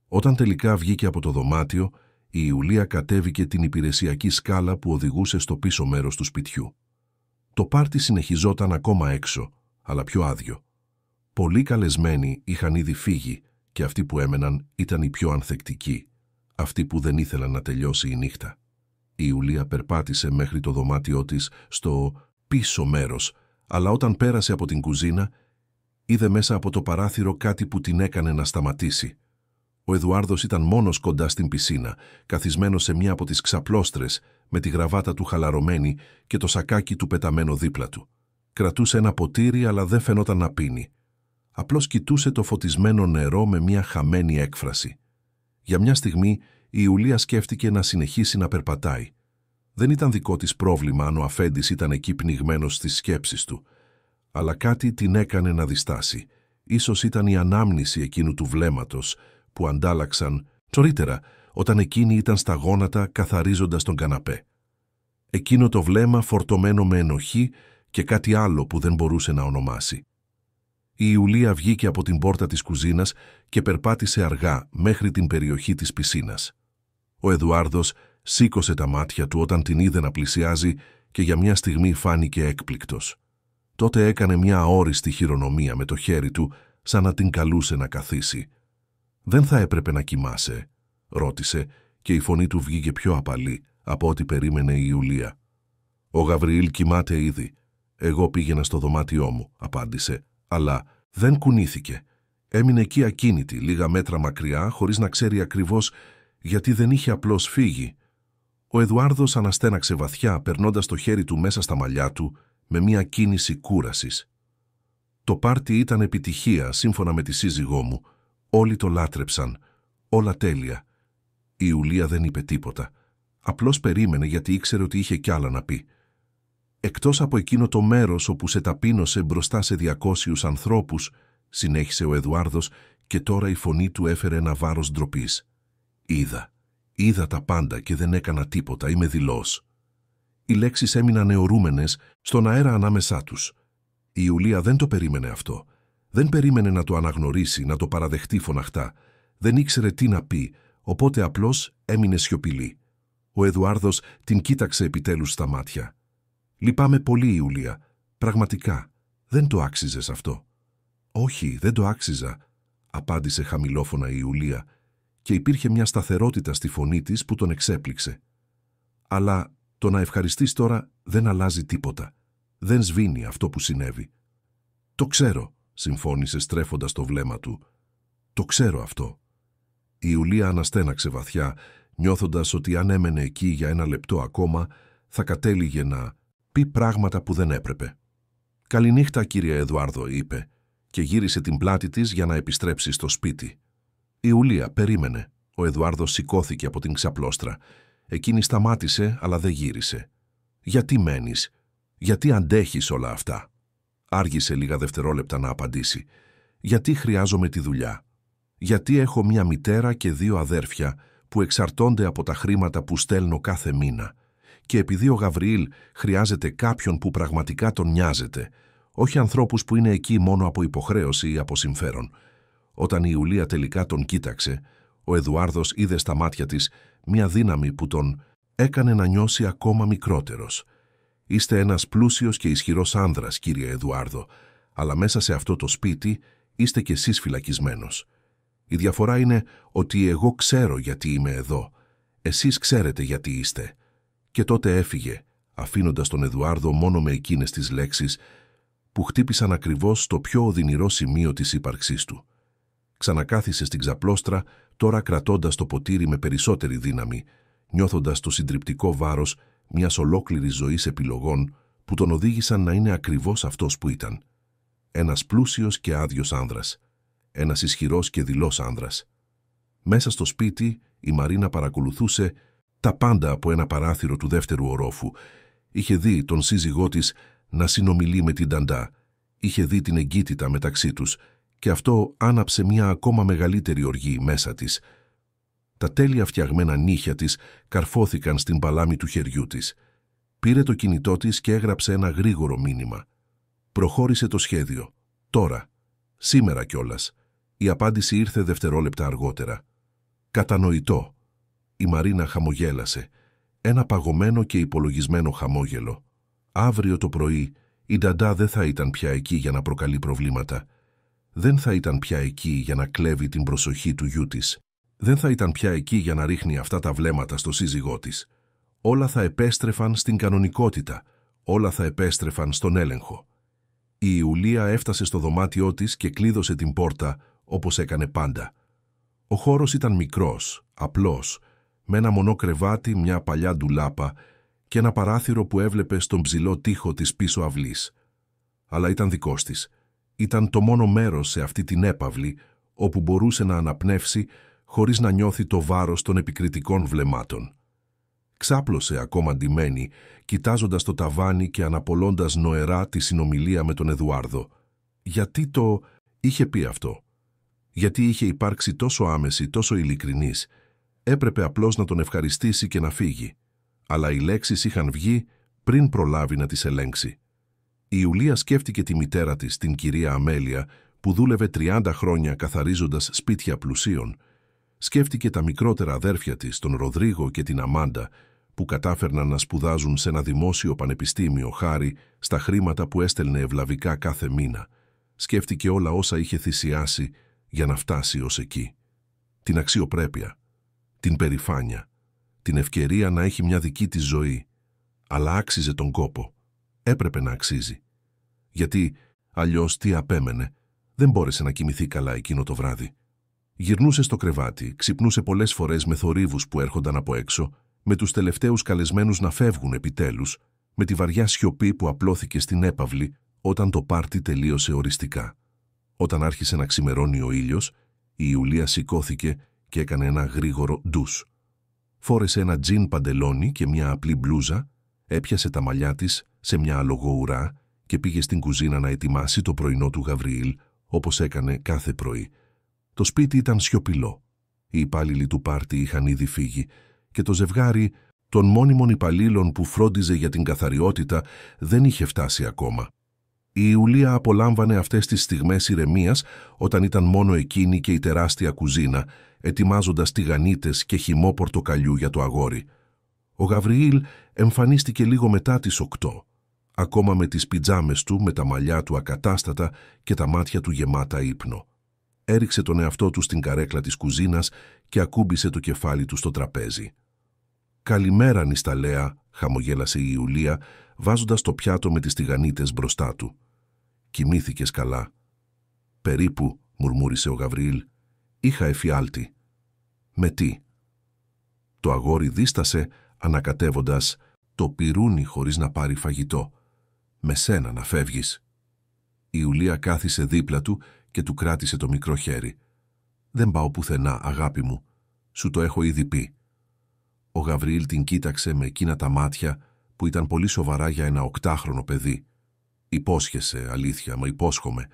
Όταν τελικά βγήκε από το δωμάτιο, η Ιουλία κατέβηκε την υπηρεσιακή σκάλα που οδηγούσε στο πίσω μέρος του σπιτιού. Το πάρτι συνεχιζόταν ακόμα έξω, αλλά πιο άδειο. Πολλοί καλεσμένοι είχαν ήδη φύγει και αυτοί που έμεναν ήταν οι πιο ανθεκτικοί, αυτοί που δεν ήθελαν να τελειώσει η νύχτα. Η Ιουλία περπάτησε μέχρι το δωμάτιό της στο πίσω μέρος, αλλά όταν πέρασε από την κουζίνα, είδε μέσα από το παράθυρο κάτι που την έκανε να σταματήσει. Ο Εδουάρδος ήταν μόνος κοντά στην πισίνα, καθισμένος σε μια από τις ξαπλώστρες, με τη γραβάτα του χαλαρωμένη και το σακάκι του πεταμένο δίπλα του. Κρατούσε ένα ποτήρι, αλλά δεν φαινόταν να πίνει. Απλώς κοιτούσε το φωτισμένο νερό με μια χαμένη έκφραση. Για μια στιγμή η Ιουλία σκέφτηκε να συνεχίσει να περπατάει. Δεν ήταν δικό της πρόβλημα αν ο αφέντης ήταν εκεί πνιγμένος στις σκέψεις του, αλλά κάτι την έκανε να διστάσει. Ίσως ήταν η ανάμνηση εκείνου του βλέμματος που αντάλλαξαν νωρίτερα όταν εκείνη ήταν στα γόνατα καθαρίζοντας τον καναπέ. Εκείνο το βλέμμα φορτωμένο με ενοχή και κάτι άλλο που δεν μπορούσε να ονομάσει. Η Ιουλία βγήκε από την πόρτα της κουζίνας και περπάτησε αργά μέχρι την περιοχή της πισίνας. Ο Εδουάρδος σήκωσε τα μάτια του όταν την είδε να πλησιάζει και για μια στιγμή φάνηκε έκπληκτος. Τότε έκανε μια αόριστη χειρονομία με το χέρι του, σαν να την καλούσε να καθίσει. «Δεν θα έπρεπε να κοιμάσαι?» ρώτησε και η φωνή του βγήκε πιο απαλή από ό,τι περίμενε η Ιουλία. «Ο Γαβριήλ κοιμάται ήδη. Εγώ πήγαινα στο δωμάτιό μου», απάντησε, αλλά δεν κουνήθηκε. Έμεινε εκεί ακίνητη, λίγα μέτρα μακριά, χωρίς να ξέρει ακριβώς γιατί δεν είχε απλώς φύγει. Ο Εδουάρδος αναστέναξε βαθιά, περνώντας το χέρι του μέσα στα μαλλιά του, με μια κίνηση κούρασης. Το πάρτι ήταν επιτυχία σύμφωνα με τη σύζυγό μου. Όλοι το λάτρεψαν. Όλα τέλεια. Η Ιουλία δεν είπε τίποτα. Απλώς περίμενε γιατί ήξερε ότι είχε κι άλλα να πει. Εκτός από εκείνο το μέρος όπου σε ταπείνωσε μπροστά σε 200 ανθρώπους, συνέχισε ο Εδουάρδος και τώρα η φωνή του έφερε ένα βάρος ντροπής. Είδα τα πάντα και δεν έκανα τίποτα, είμαι δειλός. Οι λέξεις έμειναν αιωρούμενες στον αέρα ανάμεσά τους. Η Ιουλία δεν το περίμενε αυτό. Δεν περίμενε να το αναγνωρίσει, να το παραδεχτεί φωναχτά. Δεν ήξερε τι να πει, οπότε απλώς έμεινε σιωπηλή. Ο Εδουάρδος την κοίταξε επιτέλους στα μάτια. «Λυπάμαι πολύ, Ιουλία. Πραγματικά. Δεν το άξιζες αυτό». «Όχι, δεν το άξιζα», απάντησε χαμηλόφωνα η Ιουλία και υπήρχε μια σταθερότητα στη φωνή της που τον εξέπληξε. «Αλλά το να ευχαριστείς τώρα δεν αλλάζει τίποτα. Δεν σβήνει αυτό που συνέβη». «Το ξέρω», συμφώνησε στρέφοντας το βλέμμα του. «Το ξέρω αυτό». Η Ιουλία αναστέναξε βαθιά, νιώθοντας ότι αν έμενε εκεί για ένα λεπτό ακόμα, θα κατέληγε να πει πράγματα που δεν έπρεπε. «Καληνύχτα, κύριε Εδουάρδο», είπε, και γύρισε την πλάτη της για να επιστρέψει στο σπίτι. Η Ιουλία περίμενε. Ο Εδουάρδος σηκώθηκε από την ξαπλώστρα. Εκείνη σταμάτησε, αλλά δεν γύρισε. «Γιατί μένεις? Γιατί αντέχεις όλα αυτά?» Άργησε λίγα δευτερόλεπτα να απαντήσει. «Γιατί χρειάζομαι τη δουλειά? Γιατί έχω μια μητέρα και 2 αδέρφια που εξαρτώνται από τα χρήματα που στέλνω κάθε μήνα. Και επειδή ο Γαβριήλ χρειάζεται κάποιον που πραγματικά τον νοιάζεται, όχι ανθρώπους που είναι εκεί μόνο από υποχρέωση ή από συμφέρον». Όταν η Ιουλία τελικά τον κοίταξε, ο Εδουάρδος είδε στα μάτια της μια δύναμη που τον έκανε να νιώσει ακόμα μικρότερος. «Είστε ένας πλούσιος και ισχυρός άνδρας, κύριε Εδουάρδο, αλλά μέσα σε αυτό το σπίτι είστε κι εσείς φυλακισμένος. Η διαφορά είναι ότι εγώ ξέρω γιατί είμαι εδώ. Εσείς ξέρετε γιατί είστε». Και τότε έφυγε, αφήνοντας τον Εδουάρδο μόνο με εκείνες τις λέξεις που χτύπησαν ακριβώς στο πιο οδυνηρό σημείο της ύπαρξής του. Ξανακάθισε στην ξαπλώστρα, τώρα κρατώντας το ποτήρι με περισσότερη δύναμη, νιώθοντας το συντριπτικό βάρος μιας ολόκληρης ζωής επιλογών που τον οδήγησαν να είναι ακριβώς αυτός που ήταν. Ένας πλούσιος και άδειος άνδρας. Ένας ισχυρός και δειλός άνδρας. Μέσα στο σπίτι η Μαρίνα παρακολουθούσε τα πάντα από ένα παράθυρο του δεύτερου ορόφου. Είχε δει τον σύζυγό της να συνομιλεί με την Νταντά. Είχε δει την εγκύτητα μεταξύ τους και αυτό άναψε μια ακόμα μεγαλύτερη οργή μέσα της. Τα τέλεια φτιαγμένα νύχια της καρφώθηκαν στην παλάμη του χεριού της. Πήρε το κινητό της και έγραψε ένα γρήγορο μήνυμα. Προχώρησε το σχέδιο. Τώρα. Σήμερα κιόλας. Η απάντηση ήρθε δευτερόλεπτα αργότερα. «Κατανοητό». Η Μαρίνα χαμογέλασε. Ένα παγωμένο και υπολογισμένο χαμόγελο. Αύριο το πρωί η Νταντά δεν θα ήταν πια εκεί για να προκαλεί προβλήματα. Δεν θα ήταν πια εκεί για να κλέβει την προσοχή του γιού της. Δεν θα ήταν πια εκεί για να ρίχνει αυτά τα βλέμματα στο σύζυγό της. Όλα θα επέστρεφαν στην κανονικότητα. Όλα θα επέστρεφαν στον έλεγχο. Η Ιουλία έφτασε στο δωμάτιό της και κλείδωσε την πόρτα όπως έκανε πάντα. Ο χώρος ήταν μικρός, απλός, με ένα μονό κρεβάτι, μια παλιά ντουλάπα και ένα παράθυρο που έβλεπε στον ψηλό τοίχο της πίσω αυλής. Αλλά ήταν δικός της. Ήταν το μόνο μέρος σε αυτή την έπαυλη όπου μπορούσε να αναπνεύσει χωρίς να νιώθει το βάρος των επικριτικών βλεμμάτων. Ξάπλωσε ακόμα ντυμένη, κοιτάζοντας το ταβάνι και αναπολώντας νοερά τη συνομιλία με τον Εδουάρδο. Γιατί το είχε πει αυτό? Γιατί είχε υπάρξει τόσο άμεση, τόσο ειλικρινής? Έπρεπε απλώς να τον ευχαριστήσει και να φύγει. Αλλά οι λέξεις είχαν βγει πριν προλάβει να τις ελέγξει. Η Ιουλία σκέφτηκε τη μητέρα της, την κυρία Αμέλεια, που δούλευε 30 χρόνια καθαρίζοντας σπίτια πλουσίων. Σκέφτηκε τα μικρότερα αδέρφια της, τον Ροδρίγο και την Αμάντα, που κατάφερναν να σπουδάζουν σε ένα δημόσιο πανεπιστήμιο χάρη στα χρήματα που έστελνε ευλαβικά κάθε μήνα. Σκέφτηκε όλα όσα είχε θυσιάσει για να φτάσει ως εκεί. Την αξιοπρέπεια, την περηφάνεια, την ευκαιρία να έχει μια δική της ζωή. Αλλά άξιζε τον κόπο. Έπρεπε να αξίζει. Γιατί αλλιώς τι απέμενε? Δεν μπόρεσε να κοιμηθεί καλά εκείνο το βράδυ. Γυρνούσε στο κρεβάτι, ξυπνούσε πολλές φορές με θορύβους που έρχονταν από έξω, με τους τελευταίους καλεσμένους να φεύγουν επιτέλους, με τη βαριά σιωπή που απλώθηκε στην έπαυλη όταν το πάρτι τελείωσε οριστικά. Όταν άρχισε να ξημερώνει ο ήλιος, η Ιουλία σηκώθηκε και έκανε ένα γρήγορο ντους. Φόρεσε ένα τζιν παντελόνι και μια απλή μπλούζα, έπιασε τα μαλλιά της σε μια αλογοουρά και πήγε στην κουζίνα να ετοιμάσει το πρωινό του Γαβριήλ, όπως έκανε κάθε πρωί. Το σπίτι ήταν σιωπηλό. Οι υπάλληλοι του πάρτι είχαν ήδη φύγει και το ζευγάρι των μόνιμων υπαλλήλων που φρόντιζε για την καθαριότητα δεν είχε φτάσει ακόμα. Η Ιουλία απολάμβανε αυτές τις στιγμές ηρεμίας όταν ήταν μόνο εκείνη και η τεράστια κουζίνα, ετοιμάζοντας τηγανίτες και χυμό πορτοκαλιού για το αγόρι. Ο Γαβριήλ εμφανίστηκε λίγο μετά τις 8, ακόμα με τις πιτζάμες του, με τα μαλλιά του ακατάστατα και τα μάτια του γεμάτα ύπνο. Έριξε τον εαυτό του στην καρέκλα της κουζίνας και ακούμπησε το κεφάλι του στο τραπέζι. «Καλημέρα, νησταλέα», χαμογέλασε η Ιουλία, βάζοντας το πιάτο με τις τηγανίτες μπροστά του. «Κοιμήθηκες καλά?» «Περίπου», μουρμούρισε ο Γαβριήλ. «Είχα εφιάλτη». «Με τι?» Το αγόρι δίστασε, ανακατεύοντας το πυρούνι χωρίς να πάρει φαγητό. «Με σένα να φεύγεις». Η Ιουλία κάθισε δίπλα του και του κράτησε το μικρό χέρι. «Δεν πάω πουθενά, αγάπη μου. Σου το έχω ήδη πει». Ο Γαβριήλ την κοίταξε με εκείνα τα μάτια που ήταν πολύ σοβαρά για ένα 8χρονο παιδί. «Υπόσχεσαι, αλήθεια, μα υπόσχομαι».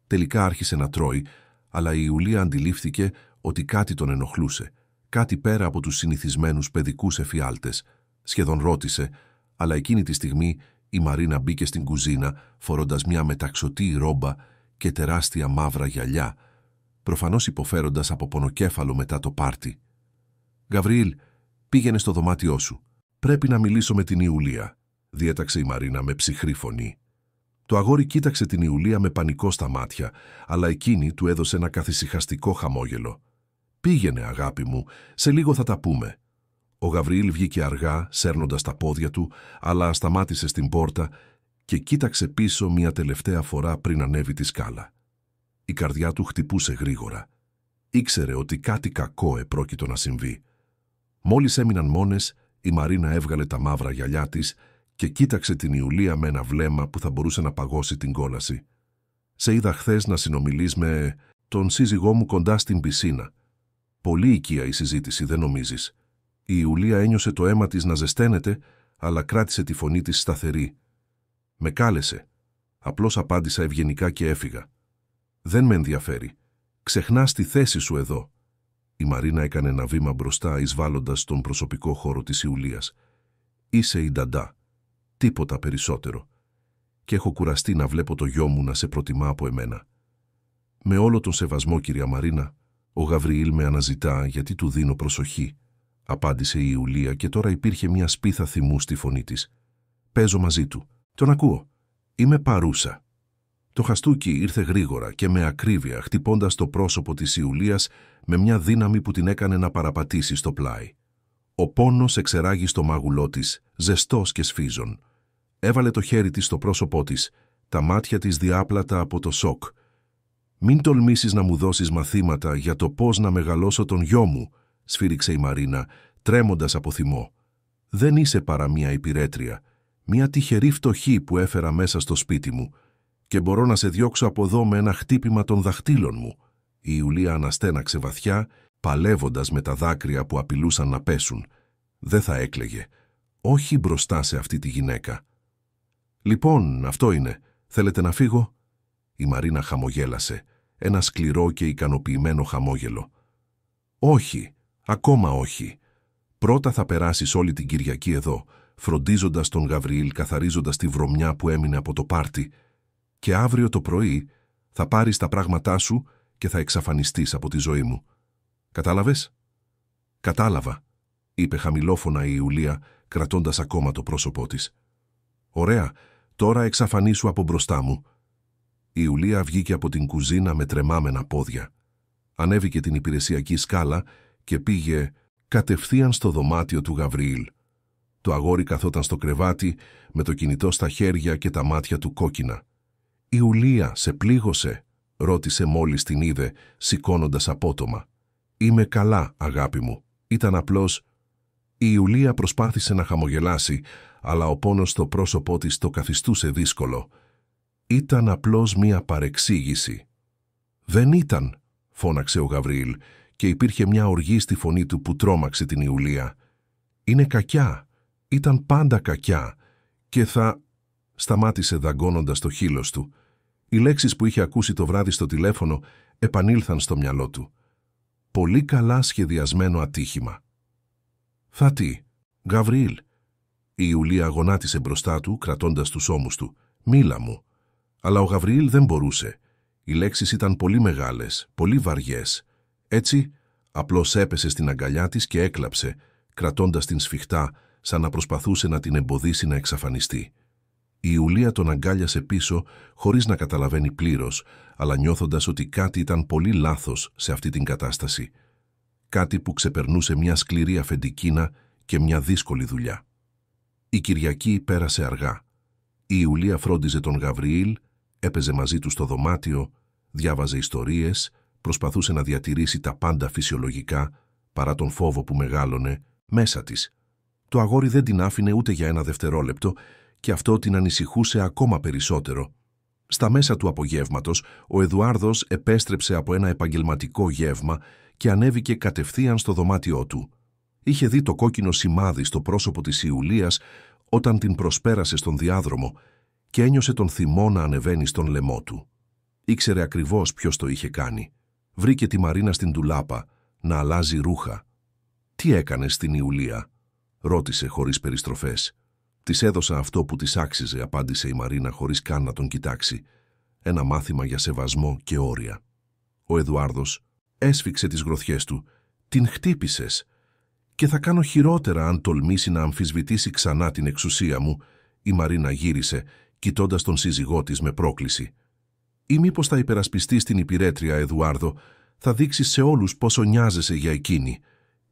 Τελικά άρχισε να τρώει, αλλά η Ιουλία αντιλήφθηκε ότι κάτι τον ενοχλούσε, κάτι πέρα από τους συνηθισμένους παιδικούς εφιάλτες. Σχεδόν ρώτησε, αλλά εκείνη τη στιγμή η Μαρίνα μπήκε στην κουζίνα φορώντας μια μεταξωτή ρόμπα και τεράστια μαύρα γυαλιά, προφανώς υποφέροντας από πονοκέφαλο μετά το πάρτι. «Γαβριήλ, πήγαινε στο δωμάτιό σου. Πρέπει να μιλήσω με την Ιουλία», διέταξε η Μαρίνα με ψυχρή φωνή. Το αγόρι κοίταξε την Ιουλία με πανικό στα μάτια, αλλά εκείνη του έδωσε ένα καθησυχαστικό χαμόγελο. «Πήγαινε, αγάπη μου, σε λίγο θα τα πούμε». Ο Γαβριήλ βγήκε αργά, σέρνοντας τα πόδια του, αλλά σταμάτησε στην πόρτα και κοίταξε πίσω μια τελευταία φορά πριν ανέβει τη σκάλα. Η καρδιά του χτυπούσε γρήγορα. Ήξερε ότι κάτι κακό επρόκειτο να συμβεί. Μόλις έμειναν μόνες, η Μαρίνα έβγαλε τα μαύρα γυαλιά της και κοίταξε την Ιουλία με ένα βλέμμα που θα μπορούσε να παγώσει την κόλαση. «Σε είδα χθες να συνομιλείς με τον σύζυγό μου κοντά στην πισίνα. Πολύ οικία η συζήτηση, δεν νομίζεις?» Η Ιουλία ένιωσε το αίμα της να ζεσταίνεται, αλλά κράτησε τη φωνή της σταθερή. «Με κάλεσε. Απλώς απάντησα ευγενικά και έφυγα. Δεν με ενδιαφέρει. Ξεχνάς τη θέση σου εδώ». Η Μαρίνα έκανε ένα βήμα μπροστά, εισβάλλοντας τον προσωπικό χώρο της Ιουλίας. «Είσαι η νταντά. Τίποτα περισσότερο. Και έχω κουραστεί να βλέπω το γιο μου να σε προτιμά από εμένα». «Με όλο τον σεβασμό, κυρία Μαρίνα, ο Γαβριήλ με αναζητά γιατί του δίνω προσοχή», απάντησε η Ιουλία και τώρα υπήρχε μια σπίθα θυμού στη φωνή της. «Παίζω μαζί του. Τον ακούω. Είμαι παρούσα». Το χαστούκι ήρθε γρήγορα και με ακρίβεια, χτυπώντας το πρόσωπο της Ιουλίας με μια δύναμη που την έκανε να παραπατήσει στο πλάι. Ο πόνος εξεράγει στο μάγουλό της, ζεστός και σφίζων. Έβαλε το χέρι της στο πρόσωπό της, τα μάτια της διάπλατα από το σοκ. «Μην τολμήσεις να μου δώσεις μαθήματα για το πώς να μεγαλώσω τον γιο μου», σφύριξε η Μαρίνα, τρέμοντας από θυμό. «Δεν είσαι παρά μια υπηρέτρια, μια τυχερή φτωχή που έφερα μέσα στο σπίτι μου και μπορώ να σε διώξω από εδώ με ένα χτύπημα των δαχτύλων μου». Η Ιουλία αναστέναξε βαθιά, παλεύοντας με τα δάκρυα που απειλούσαν να πέσουν. Δεν θα έκλαιγε. Όχι μπροστά σε αυτή τη γυναίκα. «Λοιπόν, αυτό είναι. Θέλετε να φύγω?» Η Μαρίνα χαμογέλασε, ένα σκληρό και ικανοποιημένο χαμόγελο. «Όχι, ακόμα όχι. Πρώτα θα περάσεις όλη την Κυριακή εδώ, φροντίζοντας τον Γαβριήλ, καθαρίζοντας τη βρωμιά που έμεινε από το πάρτι, και αύριο το πρωί θα πάρεις τα πράγματά σου και θα εξαφανιστείς από τη ζωή μου. Κατάλαβες?» «Κατάλαβα», είπε χαμηλόφωνα η Ιουλία, κρατώντας ακόμα το πρόσωπό της. «Ωραία, τώρα εξαφανίσου από μπροστά μου». Η Ιουλία βγήκε από την κουζίνα με τρεμάμενα πόδια. Ανέβηκε την υπηρεσιακή σκάλα και πήγε κατευθείαν στο δωμάτιο του Γαβριήλ. Το αγόρι καθόταν στο κρεβάτι με το κινητό στα χέρια και τα μάτια του κόκκινα. «Ιουλία, σε πλήγωσε?» ρώτησε μόλις την είδε, σηκώνοντας απότομα. «Είμαι καλά, αγάπη μου. Ήταν απλώς...» Η Ιουλία προσπάθησε να χαμογελάσει, αλλά ο πόνος στο πρόσωπό της το καθιστούσε δύσκολο. Ήταν απλώς μία παρεξήγηση. «Δεν ήταν», φώναξε ο Γαβριήλ, και υπήρχε μια οργή στη φωνή του που τρόμαξε την Ιουλία. «Είναι κακιά. Ήταν πάντα κακιά. Και θα...» Σταμάτησε δαγκώνοντας το χείλος του. Οι λέξεις που είχε ακούσει το βράδυ στο τηλέφωνο επανήλθαν στο μυαλό του. Πολύ καλά σχεδιασμένο ατύχημα. «Θα τι, Γαβριήλ?» Η Ιουλία γονάτισε μπροστά του, κρατώντας τους ώμους του. «Μίλα μου». Αλλά ο Γαβριήλ δεν μπορούσε. Οι λέξεις ήταν πολύ μεγάλες, πολύ βαριές. Έτσι, απλώς έπεσε στην αγκαλιά της και έκλαψε, κρατώντας την σφιχτά, σαν να προσπαθούσε να την εμποδίσει να εξαφανιστεί. Η Ιουλία τον αγκάλιασε πίσω, χωρίς να καταλαβαίνει πλήρως, αλλά νιώθοντας ότι κάτι ήταν πολύ λάθος σε αυτή την κατάσταση. Κάτι που ξεπερνούσε μια σκληρή αφεντικίνα και μια δύσκολη δουλειά. Η Κυριακή πέρασε αργά. Η Ιουλία φρόντιζε τον Γαβριήλ, έπαιζε μαζί του στο δωμάτιο, διάβαζε ιστορίες, προσπαθούσε να διατηρήσει τα πάντα φυσιολογικά, παρά τον φόβο που μεγάλωνε μέσα της. Το αγόρι δεν την άφηνε ούτε για ένα δευτερόλεπτο και αυτό την ανησυχούσε ακόμα περισσότερο. Στα μέσα του απογεύματος, ο Εδουάρδος επέστρεψε από ένα επαγγελματικό γεύμα και ανέβηκε κατευθείαν στο δωμάτιό του. Είχε δει το κόκκινο σημάδι στο πρόσωπο της Ιουλίας όταν την προσπέρασε στον διάδρομο και ένιωσε τον θυμό να ανεβαίνει στον λαιμό του. Ήξερε ακριβώς ποιος το είχε κάνει. Βρήκε τη Μαρίνα στην ντουλάπα, να αλλάζει ρούχα. «Τι έκανες στην Ιουλία?» ρώτησε χωρίς περιστροφές. «Της έδωσα αυτό που της άξιζε», απάντησε η Μαρίνα χωρίς καν να τον κοιτάξει. «Ένα μάθημα για σεβασμό και όρια». Ο Εδουάρδος έσφιξε τις γροθιές του. «Την χτύπησες. Και θα κάνω χειρότερα αν τολμήσει να αμφισβητήσει ξανά την εξουσία μου», η Μαρίνα γύρισε, κοιτώντας τον σύζυγό της με πρόκληση. «Ή μήπως θα υπερασπιστείς την υπηρέτρια, Εδουάρδο, θα δείξεις σε όλους πόσο νοιάζεσαι για εκείνη».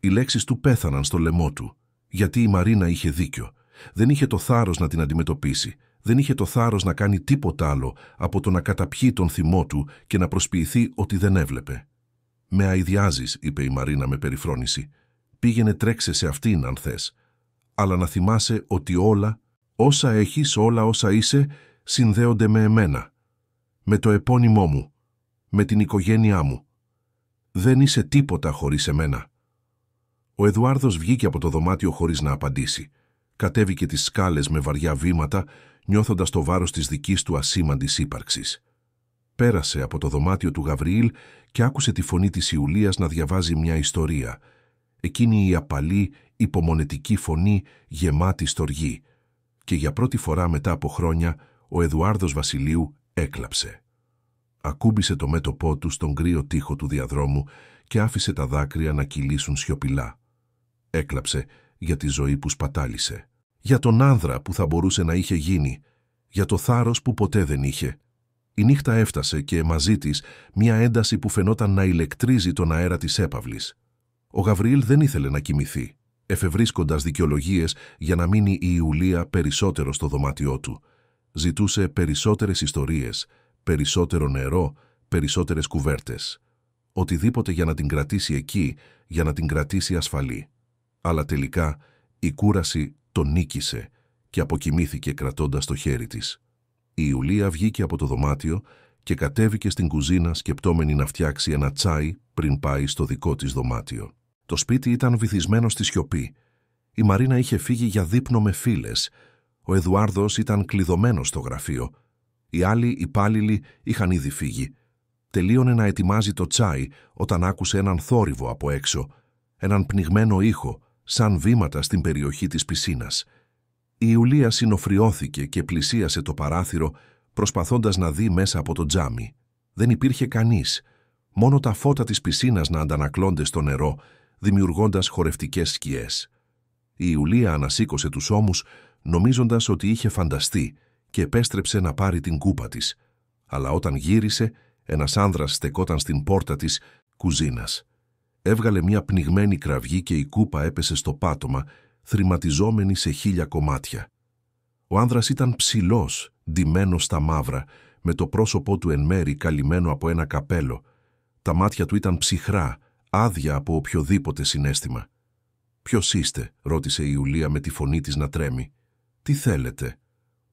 Οι λέξεις του πέθαναν στο λαιμό του, γιατί η Μαρίνα είχε δίκιο. Δεν είχε το θάρρος να την αντιμετωπίσει. Δεν είχε το θάρρος να κάνει τίποτα άλλο από το να καταπιεί τον θυμό του και να προσποιηθεί ότι δεν έβλεπε. «Με αηδιάζεις», είπε η Μαρίνα με περιφρόνηση. «Πήγαινε, τρέξε σε αυτήν αν θες. Αλλά να θυμάσαι ότι όλα, όσα έχεις, όλα όσα είσαι, συνδέονται με εμένα. Με το επώνυμό μου. Με την οικογένειά μου. Δεν είσαι τίποτα χωρίς εμένα». Ο Εδουάρδος βγήκε από το δωμάτιο χωρίς να απαντήσει. Κατέβηκε τις σκάλες με βαριά βήματα, νιώθοντας το βάρος της δικής του ασήμαντης ύπαρξης. Πέρασε από το δωμάτιο του Γαβριήλ και άκουσε τη φωνή της Ιουλίας να διαβάζει μια ιστορία. Εκείνη η απαλή, υπομονετική φωνή γεμάτη στοργή. Και για πρώτη φορά μετά από χρόνια, ο Εδουάρδος Βασιλείου έκλαψε. Ακούμπησε το μέτωπό του στον κρύο τοίχο του διαδρόμου και άφησε τα δάκρυα να κυλήσουν σιωπηλά. Έκλαψε για τη ζωή που σπατάλησε, για τον άνδρα που θα μπορούσε να είχε γίνει, για το θάρρος που ποτέ δεν είχε. Η νύχτα έφτασε και μαζί της μια ένταση που φαινόταν να ηλεκτρίζει τον αέρα της έπαυλης. Ο Γαβριήλ δεν ήθελε να κοιμηθεί, εφευρίσκοντας δικαιολογίες για να μείνει η Ιουλία περισσότερο στο δωμάτιό του. Ζητούσε περισσότερες ιστορίες, περισσότερο νερό, περισσότερες κουβέρτες. Οτιδήποτε για να την κρατήσει εκεί, για να την κρατήσει ασφαλή. Αλλά τελικά η κούραση τον νίκησε και αποκοιμήθηκε κρατώντας το χέρι της. Η Ιουλία βγήκε από το δωμάτιο και κατέβηκε στην κουζίνα σκεπτόμενη να φτιάξει ένα τσάι πριν πάει στο δικό της δωμάτιο. Το σπίτι ήταν βυθισμένο στη σιωπή. Η Μαρίνα είχε φύγει για δείπνο με φίλες. Ο Εδουάρδος ήταν κλειδωμένος στο γραφείο. Οι άλλοι υπάλληλοι είχαν ήδη φύγει. Τελείωνε να ετοιμάζει το τσάι όταν άκουσε έναν θόρυβο από έξω, έναν πνιγμένο ήχο, σαν βήματα στην περιοχή της πισίνας. Η Ιουλία συνοφριώθηκε και πλησίασε το παράθυρο, προσπαθώντας να δει μέσα από το τζάμι. Δεν υπήρχε κανείς, μόνο τα φώτα της πισίνας να αντανακλώνται στο νερό, δημιουργώντας χορευτικές σκιές. Η Ιουλία ανασήκωσε τους ώμους, νομίζοντας ότι είχε φανταστεί, και επέστρεψε να πάρει την κούπα της. Αλλά όταν γύρισε, ένας άνδρας στεκόταν στην πόρτα της κουζίνας. Έβγαλε μια πνιγμένη κραυγή και η κούπα έπεσε στο πάτωμα, θρηματιζόμενη σε 1000 κομμάτια. Ο άνδρας ήταν ψηλός, ντυμένος στα μαύρα, με το πρόσωπό του εν μέρη καλυμμένο από ένα καπέλο. Τα μάτια του ήταν ψυχρά, άδεια από οποιοδήποτε συναίσθημα. «Ποιος είστε?» ρώτησε η Ιουλία με τη φωνή της να τρέμει. «Τι θέλετε?»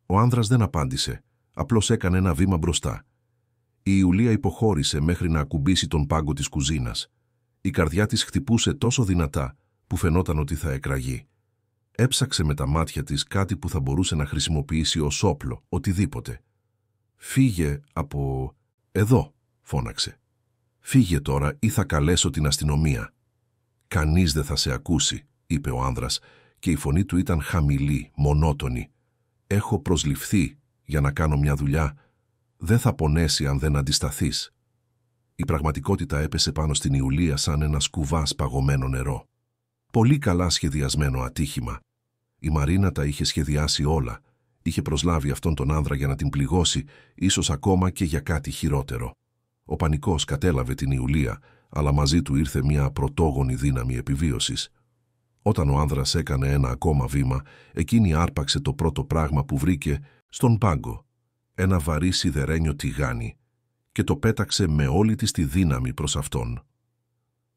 Ο άνδρας δεν απάντησε, απλώς έκανε ένα βήμα μπροστά. Η Ιουλία υποχώρησε μέχρι να ακουμπήσει τον πάγκο της κουζίνας. Η καρδιά της χτυπούσε τόσο δυνατά που φαινόταν ότι θα εκραγεί. Έψαξε με τα μάτια της κάτι που θα μπορούσε να χρησιμοποιήσει ως όπλο, οτιδήποτε. «Φύγε από εδώ», φώναξε. «Φύγε τώρα ή θα καλέσω την αστυνομία». «Κανείς δεν θα σε ακούσει», είπε ο άνδρας και η φωνή του ήταν χαμηλή, μονότονη. «Έχω προσληφθεί για να κάνω μια δουλειά. Δεν θα πονέσει αν δεν αντισταθείς». Η πραγματικότητα έπεσε πάνω στην Ιουλία σαν ένα σκουβά παγωμένο νερό. Πολύ καλά σχεδιασμένο ατύχημα. Η Μαρίνα τα είχε σχεδιάσει όλα. Είχε προσλάβει αυτόν τον άνδρα για να την πληγώσει, ίσως ακόμα και για κάτι χειρότερο. Ο πανικός κατέλαβε την Ιουλία, αλλά μαζί του ήρθε μια πρωτόγονη δύναμη επιβίωσης. Όταν ο άνδρας έκανε ένα ακόμα βήμα, εκείνη άρπαξε το πρώτο πράγμα που βρήκε στον πάγκο, ένα βαρύ σιδερένιο τηγάνι, και το πέταξε με όλη της τη δύναμη προς αυτόν.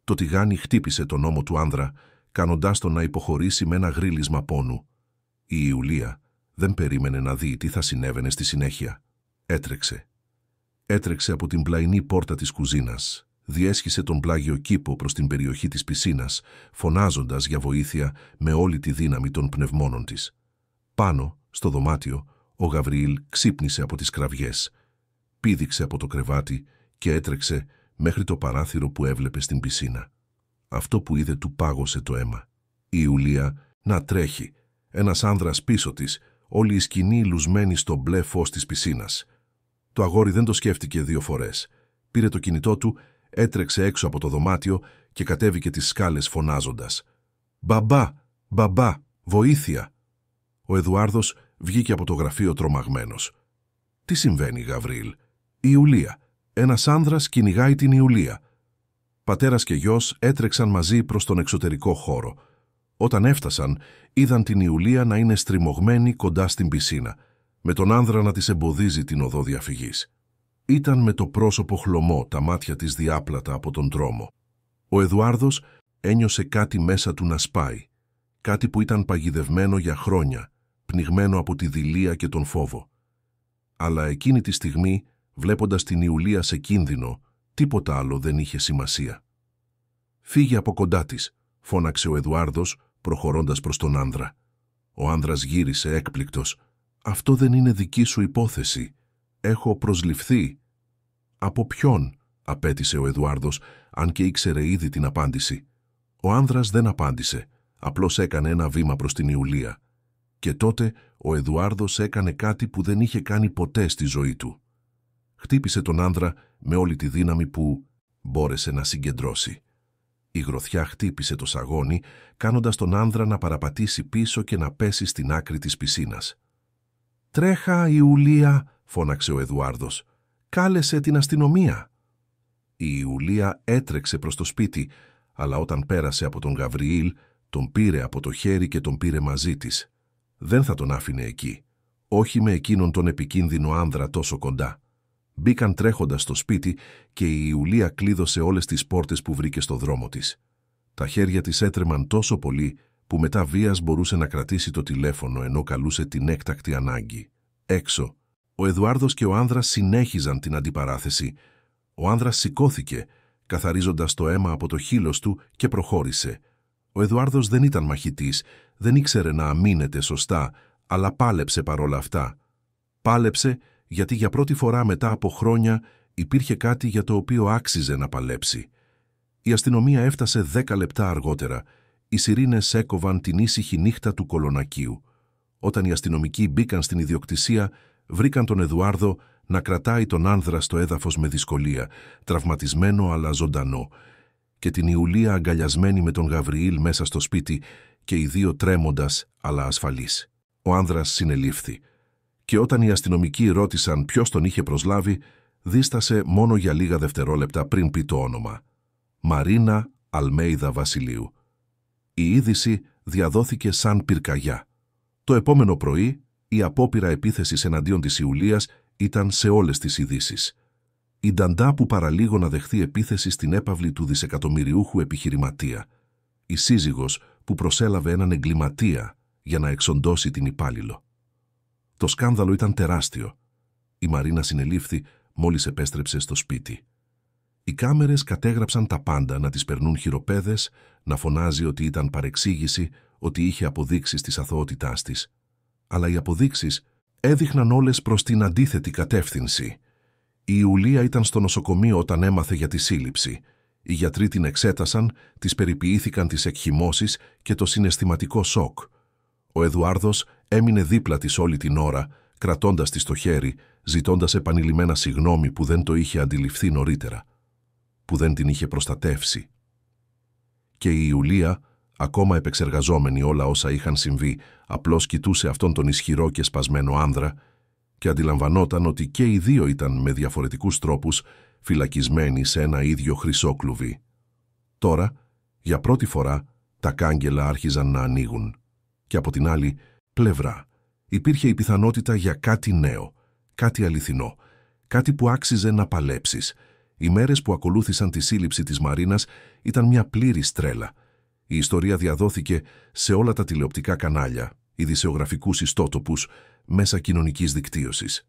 Το τηγάνι χτύπησε τον ώμο του άνδρα, κάνοντάς τον να υποχωρήσει με ένα γρίλισμα πόνου. Η Ιουλία δεν περίμενε να δει τι θα συνέβαινε στη συνέχεια. Έτρεξε. Έτρεξε από την πλαϊνή πόρτα της κουζίνας. Διέσχισε τον πλάγιο κήπο προς την περιοχή της πισίνας, φωνάζοντας για βοήθεια με όλη τη δύναμη των πνευμόνων της. Πάνω, στο δωμάτιο, ο Γαβριήλ ξύπνησε από τις κραυγές. Πήδηξε από το κρεβάτι και έτρεξε μέχρι το παράθυρο που έβλεπε στην πισίνα. Αυτό που είδε του πάγωσε το αίμα. Η Ιουλία να τρέχει, ένας άνδρας πίσω της, όλη η σκηνή λουσμένη στο μπλε φως της πισίνας. Το αγόρι δεν το σκέφτηκε 2 φορές. Πήρε το κινητό του, έτρεξε έξω από το δωμάτιο και κατέβηκε τις σκάλες φωνάζοντας. «Μπαμπά! Μπαμπά! Βοήθεια!» Ο Εδουάρδος βγήκε από το γραφείο τρομαγμένος. «Τι συμβαίνει, Γαβριήλ?» «Η Ιουλία. Ένας άνδρας κυνηγάει την Ιουλία». Πατέρας και γιος έτρεξαν μαζί προς τον εξωτερικό χώρο. Όταν έφτασαν, είδαν την Ιουλία να είναι στριμωγμένη κοντά στην πισίνα, με τον άνδρα να της εμποδίζει την οδό διαφυγής. Ήταν με το πρόσωπο χλωμό, τα μάτια της διάπλατα από τον τρόμο. Ο Εδουάρδος ένιωσε κάτι μέσα του να σπάει, κάτι που ήταν παγιδευμένο για χρόνια, πνιγμένο από τη δειλία και τον φόβο. Αλλά εκείνη τη στιγμή, βλέποντας την Ιουλία σε κίνδυνο, τίποτα άλλο δεν είχε σημασία. «Φύγε από κοντά της», φώναξε ο Εδουάρδος, προχωρώντας προς τον άνδρα. Ο άνδρας γύρισε έκπληκτος. «Αυτό δεν είναι δική σου υπόθεση. Έχω προσληφθεί». «Από ποιον?» απέτησε ο Εδουάρδος, αν και ήξερε ήδη την απάντηση. Ο άνδρας δεν απάντησε, απλώς έκανε ένα βήμα προς την Ιουλία. Και τότε ο Εδουάρδος έκανε κάτι που δεν είχε κάνει ποτέ στη ζωή του. Χτύπησε τον άνδρα με όλη τη δύναμη που μπόρεσε να συγκεντρώσει. Η γροθιά χτύπησε το σαγόνι, κάνοντας τον άνδρα να παραπατήσει πίσω και να πέσει στην άκρη της πισίνας. «Τρέχα, Ιουλία», φώναξε ο Εδουάρδος. «Κάλεσε την αστυνομία». Η Ιουλία έτρεξε προς το σπίτι, αλλά όταν πέρασε από τον Γαβριήλ, τον πήρε από το χέρι και τον πήρε μαζί της. Δεν θα τον άφηνε εκεί. Όχι με εκείνον τον επικίνδυνο άνδρα τόσο κοντά. Μπήκαν τρέχοντας στο σπίτι και η Ιουλία κλείδωσε όλες τις πόρτες που βρήκε στο δρόμο της. Τα χέρια της έτρεμαν τόσο πολύ που μετά βίας μπορούσε να κρατήσει το τηλέφωνο ενώ καλούσε την έκτακτη ανάγκη. Έξω, ο Εδουάρδος και ο άνδρας συνέχιζαν την αντιπαράθεση. Ο άνδρας σηκώθηκε, καθαρίζοντας το αίμα από το χείλος του και προχώρησε. Ο Εδουάρδος δεν ήταν μαχητής, δεν ήξερε να αμήνεται σωστά, αλλά πάλεψε παρόλα αυτά. Πάλεψε γιατί για πρώτη φορά μετά από χρόνια υπήρχε κάτι για το οποίο άξιζε να παλέψει. Η αστυνομία έφτασε 10 λεπτά αργότερα. Οι σιρήνες έκοβαν την ήσυχη νύχτα του κολονακίου. Όταν οι αστυνομικοί μπήκαν στην ιδιοκτησία, βρήκαν τον Εδουάρδο να κρατάει τον άνδρα στο έδαφος με δυσκολία, τραυματισμένο αλλά ζωντανό, και την Ιουλία αγκαλιασμένη με τον Γαβριήλ μέσα στο σπίτι και οι δύο τρέμοντας αλλά ασφαλείς. Ο άνδρας συνελήφθη. Και όταν οι αστυνομικοί ρώτησαν ποιος τον είχε προσλάβει, δίστασε μόνο για λίγα δευτερόλεπτα πριν πει το όνομα. Μαρίνα Αλμέιδα Βασιλείου. Η είδηση διαδόθηκε σαν πυρκαγιά. Το επόμενο πρωί, η απόπειρα επίθεσης εναντίον της Ιουλίας ήταν σε όλες τις ειδήσεις. Η Νταντά που παραλίγο να δεχθεί επίθεση στην έπαυλη του δισεκατομμυριούχου επιχειρηματία. Η σύζυγος που προσέλαβε έναν εγκληματία για να εξοντώσει την υπάλληλο. Το σκάνδαλο ήταν τεράστιο. Η Μαρίνα συνελήφθη μόλις επέστρεψε στο σπίτι. Οι κάμερες κατέγραψαν τα πάντα, να τις περνούν χειροπέδες, να φωνάζει ότι ήταν παρεξήγηση, ότι είχε αποδείξεις της αθωότητάς της. Αλλά οι αποδείξεις έδειχναν όλες προς την αντίθετη κατεύθυνση. Η Ιουλία ήταν στο νοσοκομείο όταν έμαθε για τη σύλληψη. Οι γιατροί την εξέτασαν, της περιποιήθηκαν τις εκχυμώσεις και το συναισθηματικό σοκ. Ο Εδουάρδος έμεινε δίπλα της όλη την ώρα, κρατώντας της το χέρι, ζητώντας επανειλημμένα συγγνώμη που δεν το είχε αντιληφθεί νωρίτερα, που δεν την είχε προστατεύσει. Και η Ιουλία, ακόμα επεξεργαζόμενη όλα όσα είχαν συμβεί, απλώς κοιτούσε αυτόν τον ισχυρό και σπασμένο άνδρα και αντιλαμβανόταν ότι και οι δύο ήταν με διαφορετικούς τρόπους φυλακισμένοι σε ένα ίδιο χρυσό κλουβί. Τώρα, για πρώτη φορά, τα κάγκελα άρχιζαν να ανοίγουν. Και από την άλλη πλευρά υπήρχε η πιθανότητα για κάτι νέο, κάτι αληθινό, κάτι που άξιζε να παλέψεις. Οι μέρες που ακολούθησαν τη σύλληψη της Μαρίνας ήταν μια πλήρης τρέλα. Η ιστορία διαδόθηκε σε όλα τα τηλεοπτικά κανάλια, ειδησεογραφικούς ιστότοπους, μέσα κοινωνικής δικτύωσης.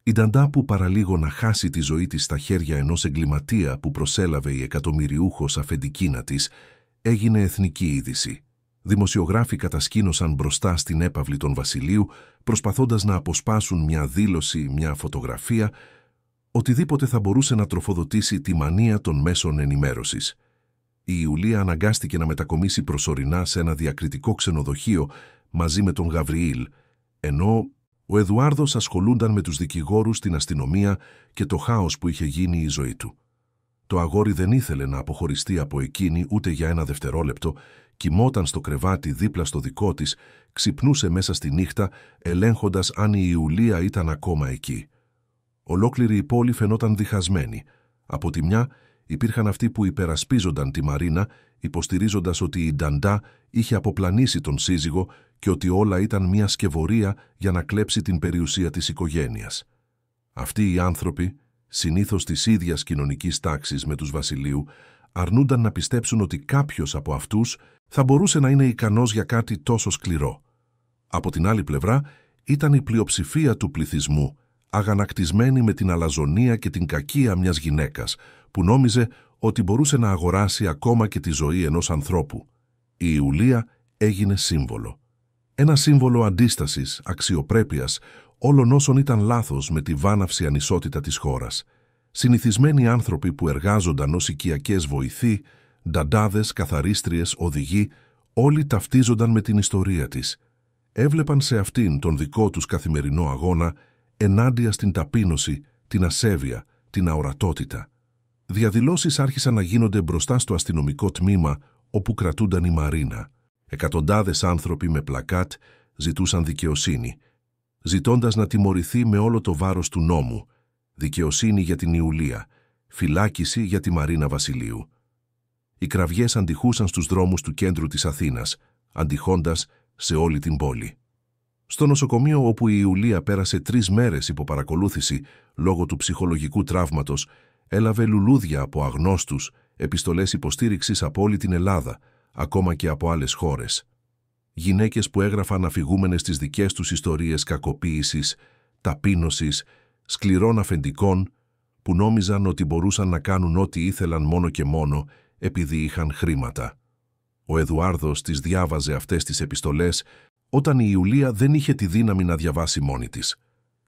Η Νταντά, που παραλίγο να χάσει τη ζωή της στα χέρια ενός εγκληματία που προσέλαβε η εκατομμυριούχος αφεντικίνα της, έγινε εθνική είδηση. Δημοσιογράφοι κατασκήνωσαν μπροστά στην έπαυλη των Βασιλείου, προσπαθώντας να αποσπάσουν μια δήλωση, μια φωτογραφία, οτιδήποτε θα μπορούσε να τροφοδοτήσει τη μανία των μέσων ενημέρωσης. Η Ιουλία αναγκάστηκε να μετακομίσει προσωρινά σε ένα διακριτικό ξενοδοχείο μαζί με τον Γαβριήλ, ενώ ο Εδουάρδος ασχολούνταν με τους δικηγόρους, την αστυνομία και το χάος που είχε γίνει η ζωή του. Το αγόρι δεν ήθελε να αποχωριστεί από εκείνη ούτε για ένα δευτερόλεπτο, κοιμόταν στο κρεβάτι δίπλα στο δικό της, ξυπνούσε μέσα στη νύχτα, ελέγχοντας αν η Ιουλία ήταν ακόμα εκεί. Ολόκληρη η πόλη φαινόταν διχασμένη. Από τη μια υπήρχαν αυτοί που υπερασπίζονταν τη Μαρίνα, υποστηρίζοντας ότι η Νταντά είχε αποπλανήσει τον σύζυγο και ότι όλα ήταν μια σκευωρία για να κλέψει την περιουσία της οικογένειας. Αυτοί οι άνθρωποι, συνήθως της ίδιας κοινωνικής τάξης με τους Βασιλείου, αρνούνταν να πιστέψουν ότι κάποιος από αυτούς θα μπορούσε να είναι ικανός για κάτι τόσο σκληρό. Από την άλλη πλευρά ήταν η πλειοψηφία του πληθυσμού, αγανακτισμένη με την αλαζονία και την κακία μιας γυναίκας, που νόμιζε ότι μπορούσε να αγοράσει ακόμα και τη ζωή ενός ανθρώπου. Η Ιουλία έγινε σύμβολο. Ένα σύμβολο αντίστασης, αξιοπρέπειας, όλων όσων ήταν λάθος με τη βάναυση ανισότητα της χώρας. Συνηθισμένοι άνθρωποι που εργάζονταν ως οικιακές βοηθοί, νταντάδες, καθαρίστριες, οδηγοί, όλοι ταυτίζονταν με την ιστορία της. Έβλεπαν σε αυτήν τον δικό τους καθημερινό αγώνα ενάντια στην ταπείνωση, την ασέβεια, την αορατότητα. Διαδηλώσεις άρχισαν να γίνονται μπροστά στο αστυνομικό τμήμα όπου κρατούνταν η Μαρίνα. Εκατοντάδες άνθρωποι με πλακάτ ζητούσαν δικαιοσύνη, ζητώντας να τιμωρηθεί με όλο το βάρος του νόμου, δικαιοσύνη για την Ιουλία, φυλάκιση για τη Μαρίνα Βασιλείου. Οι κραυγές αντιχούσαν στους δρόμους του κέντρου της Αθήνας, αντιχώντας σε όλη την πόλη. Στο νοσοκομείο, όπου η Ιουλία πέρασε 3 μέρες υπό παρακολούθηση λόγω του ψυχολογικού τραύματος, έλαβε λουλούδια από αγνώστους, επιστολές υποστήριξης από όλη την Ελλάδα, ακόμα και από άλλες χώρες. Γυναίκες που έγραφαν αφηγούμενες τις δικές τους ιστορίες κακοποίησης, ταπείνωσης, σκληρών αφεντικών, που νόμιζαν ότι μπορούσαν να κάνουν ό,τι ήθελαν μόνο και μόνο επειδή είχαν χρήματα. Ο Εδουάρδος τις διάβαζε αυτές τις επιστολές όταν η Ιουλία δεν είχε τη δύναμη να διαβάσει μόνη της.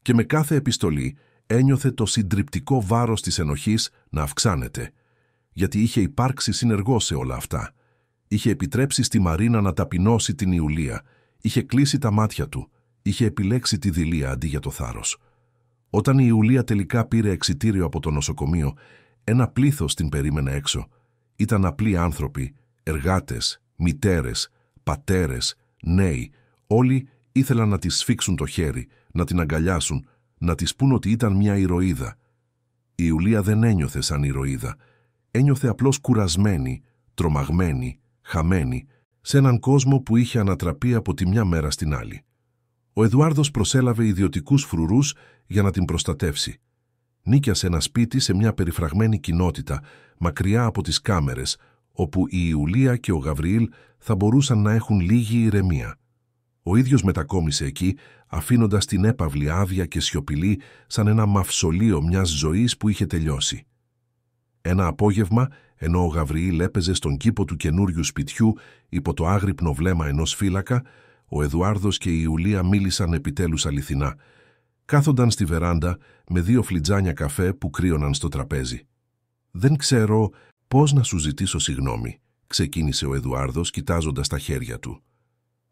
Και με κάθε επιστολή ένιωθε το συντριπτικό βάρος της ενοχής να αυξάνεται, γιατί είχε υπάρξει συνεργός σε όλα αυτά. Είχε επιτρέψει στη Μαρίνα να ταπεινώσει την Ιουλία, είχε κλείσει τα μάτια του, είχε επιλέξει τη δειλία αντί για το θάρρος. Όταν η Ιουλία τελικά πήρε εξιτήριο από το νοσοκομείο, ένα πλήθος την περίμενε έξω. Ήταν απλοί άνθρωποι, εργάτες, μητέρες, πατέρες, νέοι. Όλοι ήθελαν να της σφίξουν το χέρι, να την αγκαλιάσουν, να της πούν ότι ήταν μια ηρωίδα. Η Ιουλία δεν ένιωθε σαν ηρωίδα. Ένιωθε απλώς κουρασμένη, τρομαγμένη, χαμένη, σε έναν κόσμο που είχε ανατραπεί από τη μια μέρα στην άλλη. Ο Εδουάρδος προσέλαβε ιδιωτικούς φρουρούς για να την προστατεύσει. Νίκιασε ένα σπίτι σε μια περιφραγμένη κοινότητα, μακριά από τις κάμερες, όπου η Ιουλία και ο Γαβριήλ θα μπορούσαν να έχουν λίγη ηρεμία. Ο ίδιος μετακόμισε εκεί, αφήνοντας την έπαυλη άδεια και σιωπηλή σαν ένα μαυσολείο μιας ζωής που είχε τελειώσει. Ένα απόγευμα, ενώ ο Γαβριήλ έπαιζε στον κήπο του καινούριου σπιτιού υπό το άγρυπνο βλέμμα ενός φύλακα, ο Εδουάρδος και η Ιουλία μίλησαν επιτέλους αληθινά. Κάθονταν στη βεράντα με 2 φλιτζάνια καφέ που κρύωναν στο τραπέζι. «Δεν ξέρω πώς να σου ζητήσω συγγνώμη», ξεκίνησε ο Εδουάρδος κοιτάζοντας τα χέρια του.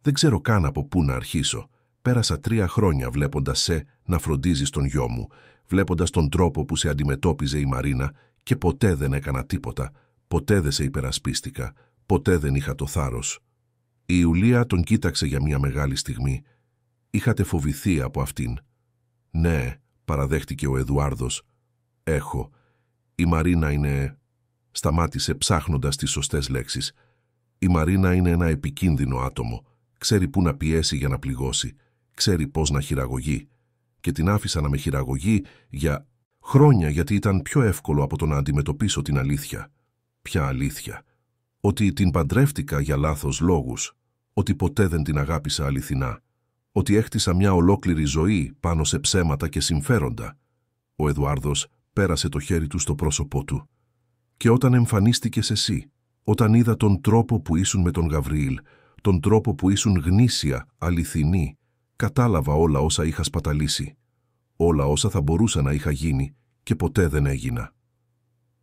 «Δεν ξέρω καν από πού να αρχίσω. Πέρασα 3 χρόνια βλέποντας σε να φροντίζεις τον γιο μου, βλέποντας τον τρόπο που σε αντιμετώπιζε η Μαρίνα και ποτέ δεν έκανα τίποτα, ποτέ δεν σε υπερασπίστηκα, ποτέ δεν είχα το θάρρος». Η Ιουλία τον κοίταξε για μια μεγάλη στιγμή. «Είχατε φοβηθεί από αυτήν». «Ναι», παραδέχτηκε ο Εδουάρδος. «Έχω. Η Μαρίνα είναι...» Σταμάτησε ψάχνοντας τις σωστές λέξεις. «Η Μαρίνα είναι ένα επικίνδυνο άτομο. Ξέρει πού να πιέσει για να πληγώσει. Ξέρει πώς να χειραγωγεί. Και την άφησα να με χειραγωγεί για χρόνια, γιατί ήταν πιο εύκολο από το να αντιμετωπίσω την αλήθεια». «Ποια αλήθεια?» «Ότι την παντρεύτηκα για λάθος λόγους. Ότι ποτέ δεν την αγάπησα αληθινά. Ότι έχτισα μια ολόκληρη ζωή πάνω σε ψέματα και συμφέροντα». Ο Εδουάρδος πέρασε το χέρι του στο πρόσωπό του. «Και όταν εμφανίστηκες εσύ, όταν είδα τον τρόπο που ήσουν με τον Γαβριήλ, τον τρόπο που ήσουν γνήσια, αληθινή, κατάλαβα όλα όσα είχα σπαταλήσει, όλα όσα θα μπορούσα να είχα γίνει και ποτέ δεν έγινα».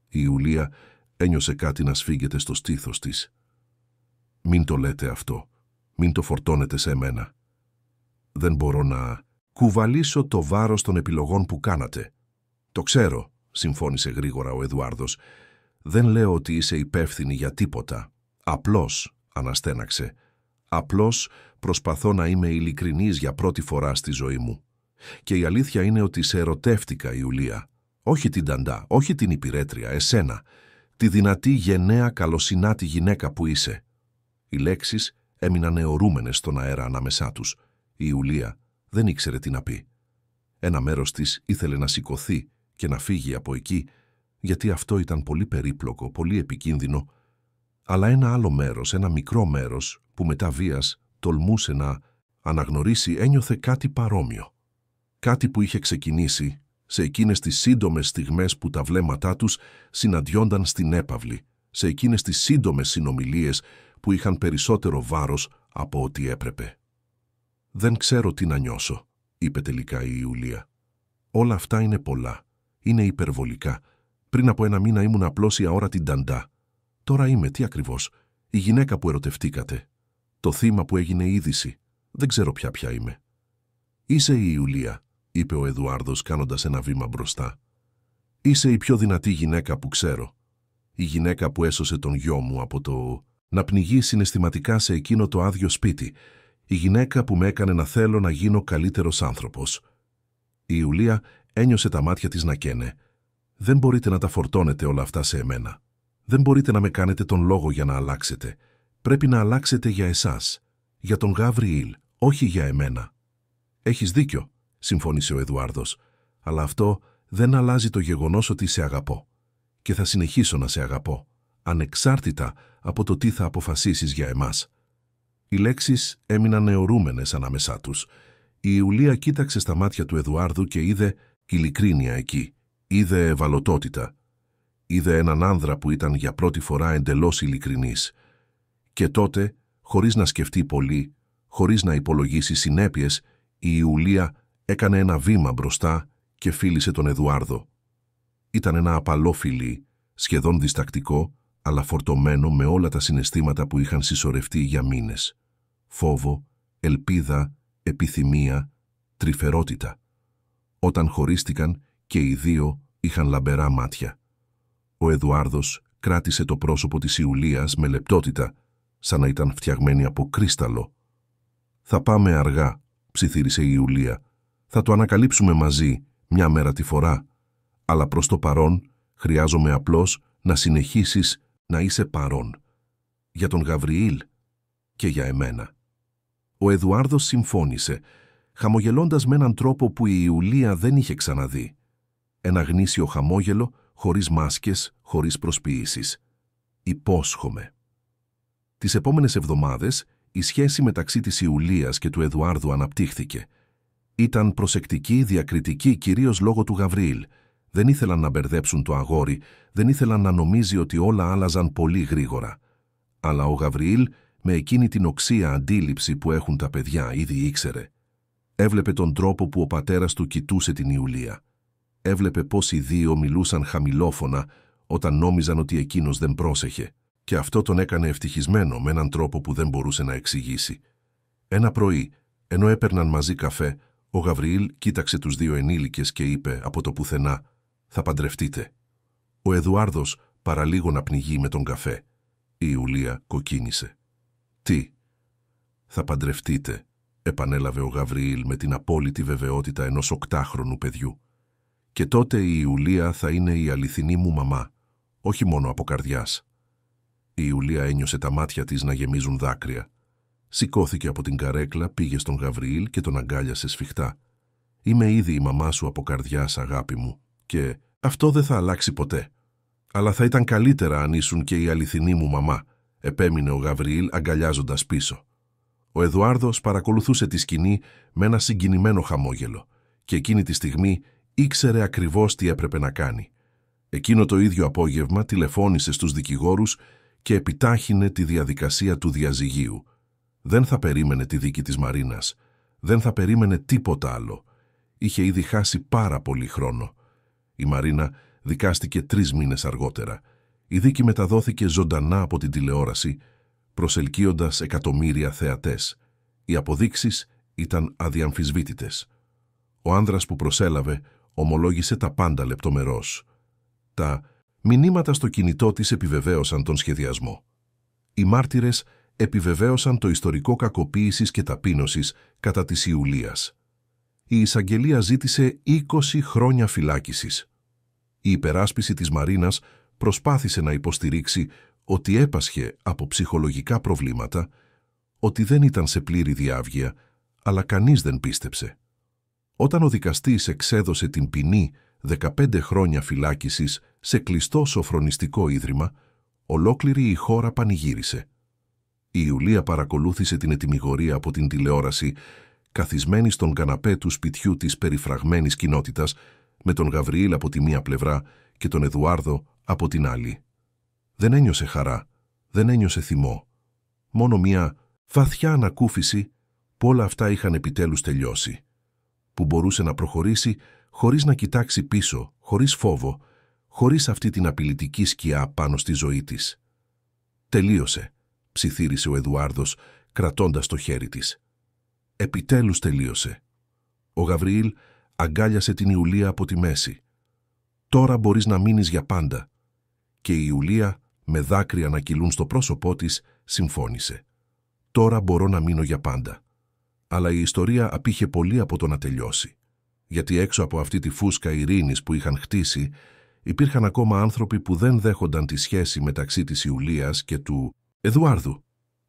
Η Ιουλία ένιωσε κάτι να σφίγγεται στο στήθος της. «Μην το λέτε αυτό. Μην το φορτώνετε σε μένα. Δεν μπορώ να κουβαλήσω το βάρος των επιλογών που κάνατε». «Το ξέρω», συμφώνησε γρήγορα ο Εδουάρδος. «Δεν λέω ότι είσαι υπεύθυνη για τίποτα. Απλώς», αναστέναξε, «απλώς προσπαθώ να είμαι ειλικρινής για πρώτη φορά στη ζωή μου. Και η αλήθεια είναι ότι σε ερωτεύτηκα, Ιουλία. Όχι την Ταντά, όχι την υπηρέτρια, εσένα. Τη δυνατή, γενναία, καλοσυνάτη γυναίκα που είσαι». Οι λέξεις έμειναν αιωρούμενες στον αέρα ανάμεσά τους. Η Ιουλία δεν ήξερε τι να πει. Ένα μέρος της ήθελε να σηκωθεί και να φύγει από εκεί, γιατί αυτό ήταν πολύ περίπλοκο, πολύ επικίνδυνο, αλλά ένα άλλο μέρος, ένα μικρό μέρος, που μετά βίας τολμούσε να αναγνωρίσει, ένιωθε κάτι παρόμοιο. Κάτι που είχε ξεκινήσει σε εκείνες τις σύντομες στιγμές που τα βλέμματά τους συναντιόνταν στην έπαυλη, σε εκείνες τις σύντομες συνομιλίες που είχαν περισσότερο βάρος από ό,τι έπρεπε. «Δεν ξέρω τι να νιώσω», είπε τελικά η Ιουλία. «Όλα αυτά είναι πολλά. Είναι υπερβολικά. Πριν από 1 μήνα ήμουν απλώς η αόρατη Ταντά. Τώρα είμαι, τι ακριβώς? Η γυναίκα που ερωτευτήκατε. Το θύμα που έγινε είδηση. Δεν ξέρω ποια είμαι». «Είσαι η Ιουλία», είπε ο Εδουάρδος κάνοντας ένα βήμα μπροστά. «Είσαι η πιο δυνατή γυναίκα που ξέρω. Η γυναίκα που έσωσε τον γιο μου από το να πνιγεί συναισθηματικά σε εκείνο το άδειο σπίτι. Η γυναίκα που με έκανε να θέλω να γίνω καλύτερος άνθρωπος». Η Ιουλία ένιωσε τα μάτια της να καίνε. «Δεν μπορείτε να τα φορτώνετε όλα αυτά σε εμένα. Δεν μπορείτε να με κάνετε τον λόγο για να αλλάξετε. Πρέπει να αλλάξετε για εσάς. Για τον Γαβριήλ, όχι για εμένα». «Έχεις δίκιο», συμφώνησε ο Εδουάρδος, «αλλά αυτό δεν αλλάζει το γεγονός ότι σε αγαπώ. Και θα συνεχίσω να σε αγαπώ, ανεξάρτητα από το τι θα αποφασίσεις για εμάς». Οι λέξεις έμειναν αιωρούμενες ανάμεσά τους. Η Ιουλία κοίταξε στα μάτια του Εδουάρδου και είδε ειλικρίνεια εκεί. Είδε ευαλωτότητα. Είδε έναν άνδρα που ήταν για πρώτη φορά εντελώς ειλικρινής. Και τότε, χωρίς να σκεφτεί πολύ, χωρίς να υπολογίσει συνέπειες, η Ιουλία έκανε ένα βήμα μπροστά και φίλησε τον Εδουάρδο. Ήταν ένα απαλό φιλί, σχεδόν διστακτικό, αλλά φορτωμένο με όλα τα συναισθήματα που είχαν συσσωρευτεί για μήνες. Φόβο, ελπίδα, επιθυμία, τρυφερότητα. Όταν χωρίστηκαν και οι δύο είχαν λαμπερά μάτια. Ο Εδουάρδος κράτησε το πρόσωπο της Ιουλίας με λεπτότητα, σαν να ήταν φτιαγμένη από κρίσταλο. «Θα πάμε αργά», ψιθύρισε η Ιουλία. «Θα το ανακαλύψουμε μαζί, μια μέρα τη φορά. Αλλά προς το παρόν χρειάζομαι απλώς να συνεχίσεις να είσαι παρόν. Για τον Γαβριήλ και για εμένα». Ο Εδουάρδος συμφώνησε, χαμογελώντας με έναν τρόπο που η Ιουλία δεν είχε ξαναδεί. Ένα γνήσιο χαμόγελο, χωρίς μάσκες, χωρίς προσποιήσεις. Υπόσχομαι. Τις επόμενες εβδομάδες, η σχέση μεταξύ της Ιουλίας και του Εδουάρδου αναπτύχθηκε. Ήταν προσεκτική, διακριτική, κυρίως λόγω του Γαβριήλ. Δεν ήθελαν να μπερδέψουν το αγόρι, δεν ήθελαν να νομίζει ότι όλα άλλαζαν πολύ γρήγορα. Αλλά ο Γαβριήλ, με εκείνη την οξία αντίληψη που έχουν τα παιδιά, ήδη ήξερε. Έβλεπε τον τρόπο που ο πατέρας του κοιτούσε την Ιουλία. Έβλεπε πώς οι δύο μιλούσαν χαμηλόφωνα όταν νόμιζαν ότι εκείνος δεν πρόσεχε. Και αυτό τον έκανε ευτυχισμένο με έναν τρόπο που δεν μπορούσε να εξηγήσει. Ένα πρωί, ενώ έπαιρναν μαζί καφέ, ο Γαβριήλ κοίταξε τους δύο ενήλικες και είπε από το πουθενά «Θα παντρευτείτε». Ο Εδουάρδος παραλίγο να πνιγεί με τον καφέ. Η Ιουλία κοκκίνησε. «Τι?» «Θα παντρευτείτε», επανέλαβε ο Γαβριήλ με την απόλυτη βεβαιότητα ενός 8χρονου παιδιού. «Και τότε η Ιουλία θα είναι η αληθινή μου μαμά, όχι μόνο από καρδιάς». Η Ιουλία ένιωσε τα μάτια της να γεμίζουν δάκρυα. Σηκώθηκε από την καρέκλα, πήγε στον Γαβριήλ και τον αγκάλιασε σφιχτά. «Είμαι ήδη η μαμά σου από καρδιάς, αγάπη μου, και αυτό δεν θα αλλάξει ποτέ. Αλλά θα ήταν καλύτερα αν ήσουν και η αληθινή μου μαμά», επέμεινε ο Γαβριήλ αγκαλιάζοντας πίσω. Ο Εδουάρδος παρακολουθούσε τη σκηνή με ένα συγκινημένο χαμόγελο και εκείνη τη στιγμή ήξερε ακριβώς τι έπρεπε να κάνει. Εκείνο το ίδιο απόγευμα τηλεφώνησε στους δικηγόρους και επιτάχυνε τη διαδικασία του διαζυγίου. Δεν θα περίμενε τη δίκη της Μαρίνας. Δεν θα περίμενε τίποτα άλλο. Είχε ήδη χάσει πάρα πολύ χρόνο. Η Μαρίνα δικάστηκε 3 μήνες αργότερα. Η δίκη μεταδόθηκε ζωντανά από την τηλεόραση, προσελκύοντας εκατομμύρια θεατές. Οι αποδείξεις ήταν αδιαμφισβήτητες. Ο άνδρας που προσέλαβε ομολόγησε τα πάντα λεπτομερώς. Τα μηνύματα στο κινητό της επιβεβαίωσαν τον σχεδιασμό. Οι μάρτυρες επιβεβαίωσαν το ιστορικό κακοποίησης και ταπείνωσης κατά της Ιουλίας. Η εισαγγελία ζήτησε 20 χρόνια φυλάκισης. Η υπεράσπιση της Μαρίνας προσπάθησε να υποστηρίξει ότι έπασχε από ψυχολογικά προβλήματα, ότι δεν ήταν σε πλήρη διάβγεια, αλλά κανείς δεν πίστεψε. Όταν ο δικαστής εξέδωσε την ποινή 15 χρόνια φυλάκισης σε κλειστό σοφρονιστικό ίδρυμα, ολόκληρη η χώρα πανηγύρισε. Η Ιουλία παρακολούθησε την ετυμηγορία από την τηλεόραση, καθισμένη στον καναπέ του σπιτιού της περιφραγμένης κοινότητας, με τον Γαβριήλ από τη μία πλευρά και τον Εδουάρδο από την άλλη. Δεν ένιωσε χαρά, δεν ένιωσε θυμό. Μόνο μια βαθιά ανακούφιση που όλα αυτά είχαν επιτέλους τελειώσει. Που μπορούσε να προχωρήσει χωρίς να κοιτάξει πίσω, χωρίς φόβο, χωρίς αυτή την απειλητική σκιά πάνω στη ζωή της. «Τελείωσε», ψιθύρισε ο Εδουάρδος, κρατώντας το χέρι της. «Επιτέλους τελείωσε». Ο Γαβριήλ αγκάλιασε την Ιουλία από τη μέση. «Τώρα μπορείς να μείνεις για πάντα». Και η Ιουλία, με δάκρυα να κυλούν στο πρόσωπό της, συμφώνησε. «Τώρα μπορώ να μείνω για πάντα». Αλλά η ιστορία απήχε πολύ από το να τελειώσει. Γιατί έξω από αυτή τη φούσκα ειρήνης που είχαν χτίσει, υπήρχαν ακόμα άνθρωποι που δεν δέχονταν τη σχέση μεταξύ της Ιουλίας και του Εδουάρδου.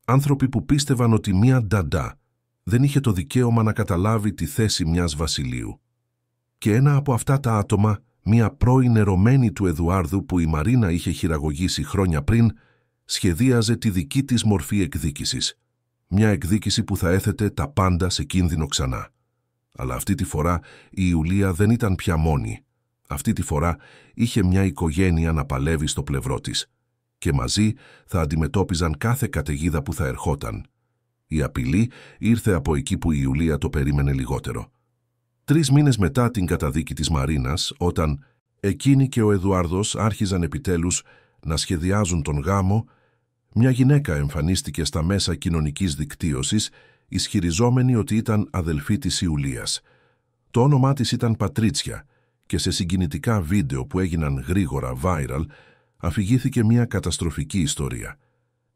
Άνθρωποι που πίστευαν ότι μία νταντά δεν είχε το δικαίωμα να καταλάβει τη θέση μιας βασιλείου. Και ένα από αυτά τα άτομα, μία πρώην ερωμένη του Εδουάρδου που η Μαρίνα είχε χειραγωγήσει χρόνια πριν, σχεδίαζε τη δική της μορφή εκδίκησης. Μια εκδίκηση που θα έθετε τα πάντα σε κίνδυνο ξανά. Αλλά αυτή τη φορά η Ιουλία δεν ήταν πια μόνη. Αυτή τη φορά είχε μια οικογένεια να παλεύει στο πλευρό της. Και μαζί θα αντιμετώπιζαν κάθε καταιγίδα που θα ερχόταν. Η απειλή ήρθε από εκεί που η Ιουλία το περίμενε λιγότερο. 3 μήνες μετά την καταδίκη της Μαρίνας, όταν εκείνη και ο Εδουάρδος άρχιζαν επιτέλους να σχεδιάζουν τον γάμο, μια γυναίκα εμφανίστηκε στα μέσα κοινωνικής δικτύωσης, ισχυριζόμενη ότι ήταν αδελφή της Ιουλίας. Το όνομά της ήταν Πατρίτσια και σε συγκινητικά βίντεο που έγιναν γρήγορα viral, αφηγήθηκε μια καταστροφική ιστορία.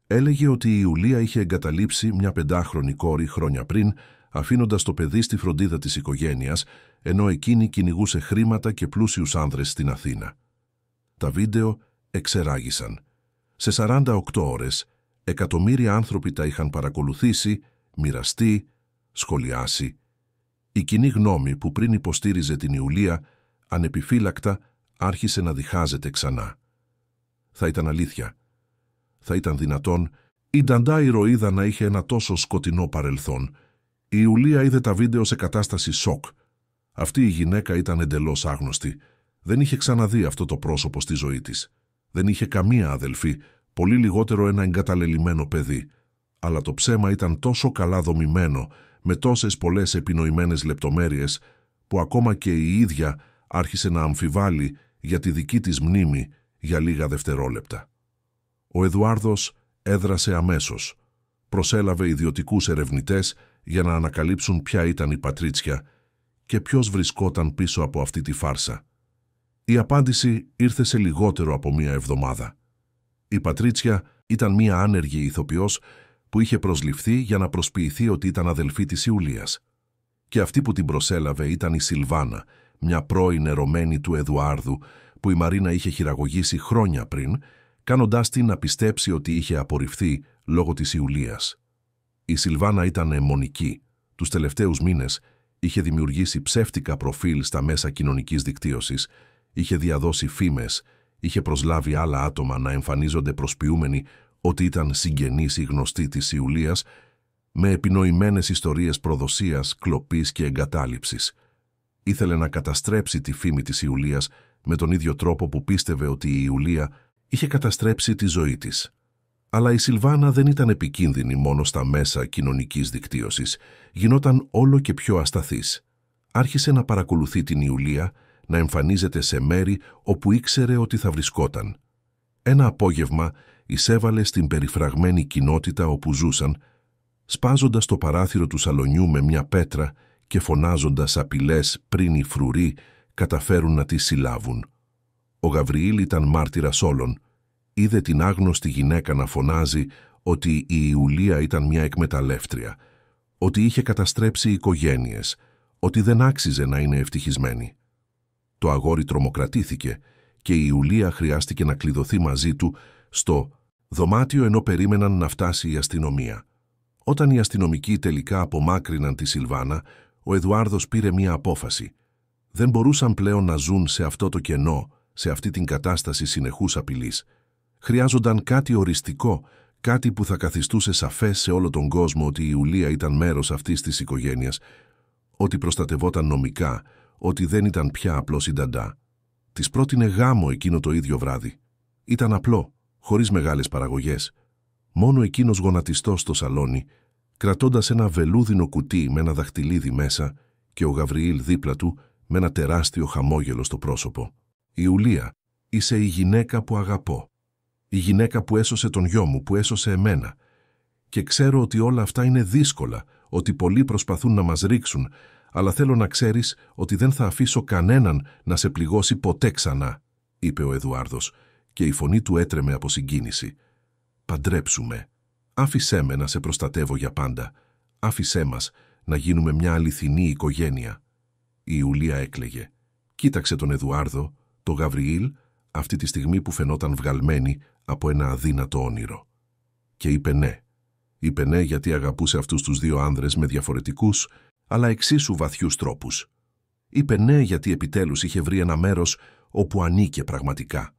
Έλεγε ότι η Ιουλία είχε εγκαταλείψει μια 5χρονη κόρη χρόνια πριν, αφήνοντας το παιδί στη φροντίδα της οικογένειας, ενώ εκείνη κυνηγούσε χρήματα και πλούσιους άνδρες στην Αθήνα. Τα βίντεο εξεράγησαν. Σε 48 ώρες, εκατομμύρια άνθρωποι τα είχαν παρακολουθήσει, μοιραστεί, σχολιάσει. Η κοινή γνώμη που πριν υποστήριζε την Ιουλία, ανεπιφύλακτα άρχισε να διχάζεται ξανά. Θα ήταν αλήθεια. Θα ήταν δυνατόν η Νταντά ηρωίδα να είχε ένα τόσο σκοτεινό παρελθόν? Η Ιουλία είδε τα βίντεο σε κατάσταση σοκ. Αυτή η γυναίκα ήταν εντελώς άγνωστη. Δεν είχε ξαναδεί αυτό το πρόσωπο στη ζωή της. Δεν είχε καμία αδελφή, πολύ λιγότερο ένα εγκαταλελειμμένο παιδί. Αλλά το ψέμα ήταν τόσο καλά δομημένο, με τόσες πολλές επινοημένες λεπτομέρειες, που ακόμα και η ίδια άρχισε να αμφιβάλλει για τη δική της μνήμη για λίγα δευτερόλεπτα. Ο Εδουάρδος έδρασε αμέσως. Προσέλαβε ιδιωτικούς ερευνητές για να ανακαλύψουν ποια ήταν η Πατρίτσια και ποιος βρισκόταν πίσω από αυτή τη φάρσα. Η απάντηση ήρθε σε λιγότερο από μία εβδομάδα. Η Πατρίτσια ήταν μία άνεργη ηθοποιός που είχε προσληφθεί για να προσποιηθεί ότι ήταν αδελφή της Ιουλίας. Και αυτή που την προσέλαβε ήταν η Σιλβάνα, μια πρώην ερωμένη του Εδουάρδου που η Μαρίνα είχε χειραγωγήσει χρόνια πριν, κάνοντάς την να πιστέψει ότι είχε απορριφθεί λόγω της Ιουλίας. Η Σιλβάνα ήταν αιμονική. Τους τελευταίους μήνες είχε δημιουργήσει ψεύτικα προφίλ στα μέσα κοινωνικής δικτύωσης, είχε διαδώσει φήμες, είχε προσλάβει άλλα άτομα να εμφανίζονται προσποιούμενοι ότι ήταν συγγενείς ή γνωστοί της Ιουλίας, με επινοημένες ιστορίες προδοσίας, κλοπής και εγκατάλειψης. Ήθελε να καταστρέψει τη φήμη της Ιουλίας με τον ίδιο τρόπο που πίστευε ότι η Ιουλία είχε καταστρέψει τη ζωή της. Αλλά η Σιλβάνα δεν ήταν επικίνδυνη μόνο στα μέσα κοινωνικής δικτύωσης. Γινόταν όλο και πιο ασταθής. Άρχισε να παρακολουθεί την Ιουλία, να εμφανίζεται σε μέρη όπου ήξερε ότι θα βρισκόταν. Ένα απόγευμα εισέβαλε στην περιφραγμένη κοινότητα όπου ζούσαν, σπάζοντας το παράθυρο του σαλονιού με μια πέτρα και φωνάζοντας απειλές πριν οι φρουροί καταφέρουν να τη συλλάβουν. Ο Γαβριήλ ήταν μάρτυρας όλων. Είδε την άγνωστη γυναίκα να φωνάζει ότι η Ιουλία ήταν μια εκμεταλλεύτρια, ότι είχε καταστρέψει οικογένειες, ότι δεν άξιζε να είναι ευτυχισμένη. Το αγόρι τρομοκρατήθηκε και η Ιουλία χρειάστηκε να κλειδωθεί μαζί του στο δωμάτιο ενώ περίμεναν να φτάσει η αστυνομία. Όταν οι αστυνομικοί τελικά απομάκρυναν τη Σιλβάνα, ο Εδουάρδος πήρε μία απόφαση. Δεν μπορούσαν πλέον να ζουν σε αυτό το κενό, σε αυτή την κατάσταση συνεχούς απειλής. Χρειάζονταν κάτι οριστικό, κάτι που θα καθιστούσε σαφές σε όλο τον κόσμο ότι η Ιουλία ήταν μέρος αυτής της οικογένειας, ότι προστατευόταν νομικά, ότι δεν ήταν πια απλώς η Νταντά. Της πρότεινε γάμο εκείνο το ίδιο βράδυ. Ήταν απλό, χωρίς μεγάλες παραγωγές. Μόνο εκείνος γονατιστός στο σαλόνι, κρατώντας ένα βελούδινο κουτί με ένα δαχτυλίδι μέσα και ο Γαβριήλ δίπλα του με ένα τεράστιο χαμόγελο στο πρόσωπο. «Ιουλία, είσαι η γυναίκα που αγαπώ. Η γυναίκα που έσωσε τον γιο μου, που έσωσε εμένα. Και ξέρω ότι όλα αυτά είναι δύσκολα, ότι πολλοί προσπαθούν να μας ρίξουν, αλλά θέλω να ξέρεις ότι δεν θα αφήσω κανέναν να σε πληγώσει ποτέ ξανά», είπε ο Εδουάρδος, και η φωνή του έτρεμε από συγκίνηση. «Παντρέψουμε. Άφησέ με να σε προστατεύω για πάντα. Άφησέ μας να γίνουμε μια αληθινή οικογένεια». Η Ιουλία έκλαιγε. Κοίταξε τον Εδουάρδο, τον Γαβριήλ, αυτή τη στιγμή που φαινόταν βγαλμένη από ένα αδύνατο όνειρο. Και είπε ναι. Είπε ναι γιατί αγαπούσε αυτούς τους δύο άνδρες με διαφορετικούς, αλλά εξίσου βαθιούς τρόπους. Είπε ναι γιατί επιτέλους είχε βρει ένα μέρος όπου ανήκε πραγματικά.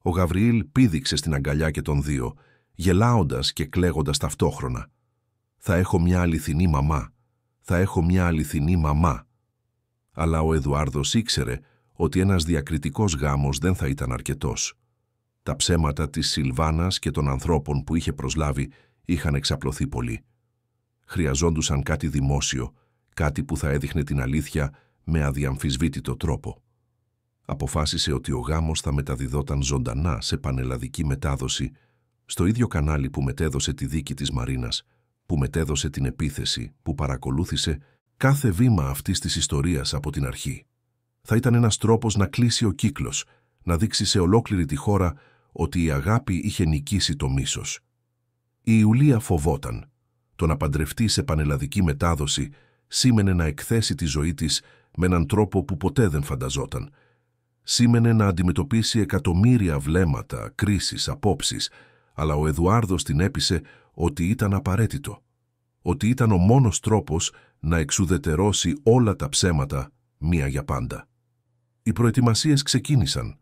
Ο Γαβριήλ πήδηξε στην αγκαλιά και των δύο, γελάοντας και κλαίγοντας ταυτόχρονα. «Θα έχω μια αληθινή μαμά. Θα έχω μια αληθινή μαμά». Αλλά ο Εδουάρδος ήξερε ότι ένας διακριτικός γάμος δεν θα ήταν αρκετός. Τα ψέματα της Σιλβάνας και των ανθρώπων που είχε προσλάβει είχαν εξαπλωθεί πολύ. Χρειαζόντουσαν κάτι δημόσιο, κάτι που θα έδειχνε την αλήθεια με αδιαμφισβήτητο τρόπο. Αποφάσισε ότι ο γάμος θα μεταδιδόταν ζωντανά σε πανελλαδική μετάδοση, στο ίδιο κανάλι που μετέδωσε τη δίκη της Μαρίνας, που μετέδωσε την επίθεση, που παρακολούθησε κάθε βήμα αυτής της ιστορίας από την αρχή. Θα ήταν ένας τρόπος να κλείσει ο κύκλος, να δείξει σε ολόκληρη τη χώρα ότι η αγάπη είχε νικήσει το μίσος. Η Ιουλία φοβόταν. Το να παντρευτεί σε πανελλαδική μετάδοση σήμαινε να εκθέσει τη ζωή της με έναν τρόπο που ποτέ δεν φανταζόταν. Σήμαινε να αντιμετωπίσει εκατομμύρια βλέμματα, κρίσεις, απόψεις, αλλά ο Εδουάρδος την έπεισε ότι ήταν απαραίτητο. Ότι ήταν ο μόνος τρόπος να εξουδετερώσει όλα τα ψέματα μία για πάντα. Οι προετοιμασίες ξεκίνησαν.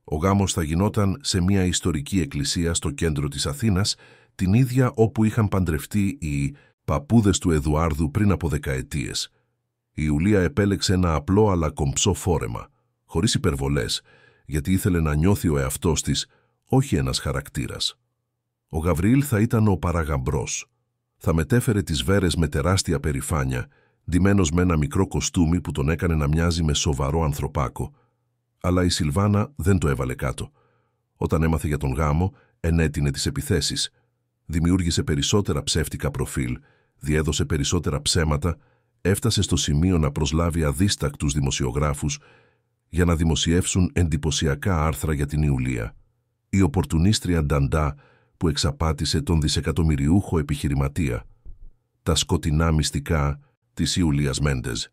Ο γάμος θα γινόταν σε μια ιστορική εκκλησία στο κέντρο της Αθήνας, την ίδια όπου είχαν παντρευτεί οι παππούδες του Εδουάρδου πριν από δεκαετίες. Η Ιουλία επέλεξε ένα απλό αλλά κομψό φόρεμα, χωρίς υπερβολές, γιατί ήθελε να νιώθει ο εαυτός της, όχι ένας χαρακτήρας. Ο Γαβριήλ θα ήταν ο παραγαμπρός. Θα μετέφερε τις βέρες με τεράστια περηφάνεια, ντυμένος με ένα μικρό κοστούμι που τον έκανε να μοιάζει με σοβαρό ανθρωπάκο. Αλλά η Σιλβάνα δεν το έβαλε κάτω. Όταν έμαθε για τον γάμο, ενέτεινε τις επιθέσεις. Δημιούργησε περισσότερα ψεύτικα προφίλ, διέδωσε περισσότερα ψέματα, έφτασε στο σημείο να προσλάβει αδίστακτους δημοσιογράφους για να δημοσιεύσουν εντυπωσιακά άρθρα για την Ιουλία. Η οπορτουνίστρια Νταντά που εξαπάτησε τον δισεκατομμυριούχο επιχειρηματία. Τα σκοτεινά μυστικά της Ιουλίας Μέντες.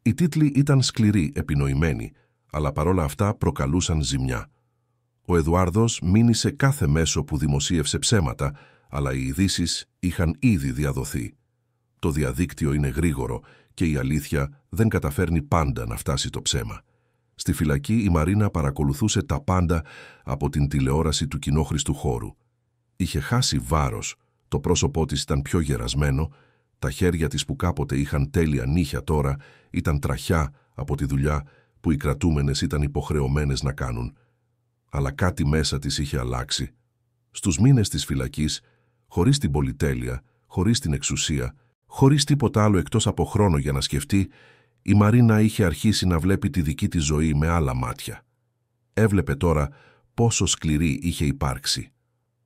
Οι τίτλοι ήταν σκληροί, επινοημένοι, αλλά παρόλα αυτά προκαλούσαν ζημιά. Ο Εδουάρδος μείνησε κάθε μέσο που δημοσίευσε ψέματα, αλλά οι ειδήσεις είχαν ήδη διαδοθεί. Το διαδίκτυο είναι γρήγορο και η αλήθεια δεν καταφέρνει πάντα να φτάσει το ψέμα. Στη φυλακή η Μαρίνα παρακολουθούσε τα πάντα από την τηλεόραση του κοινόχρηστου χώρου. Είχε χάσει βάρος, το πρόσωπό της ήταν πιο γερασμένο, τα χέρια της που κάποτε είχαν τέλεια νύχια τώρα ήταν τραχιά από τη δουλειά που οι κρατούμενες ήταν υποχρεωμένες να κάνουν. Αλλά κάτι μέσα της είχε αλλάξει. Στους μήνες της φυλακής, χωρίς την πολυτέλεια, χωρίς την εξουσία, χωρίς τίποτα άλλο εκτός από χρόνο για να σκεφτεί, η Μαρίνα είχε αρχίσει να βλέπει τη δική της ζωή με άλλα μάτια. Έβλεπε τώρα πόσο σκληρή είχε υπάρξει,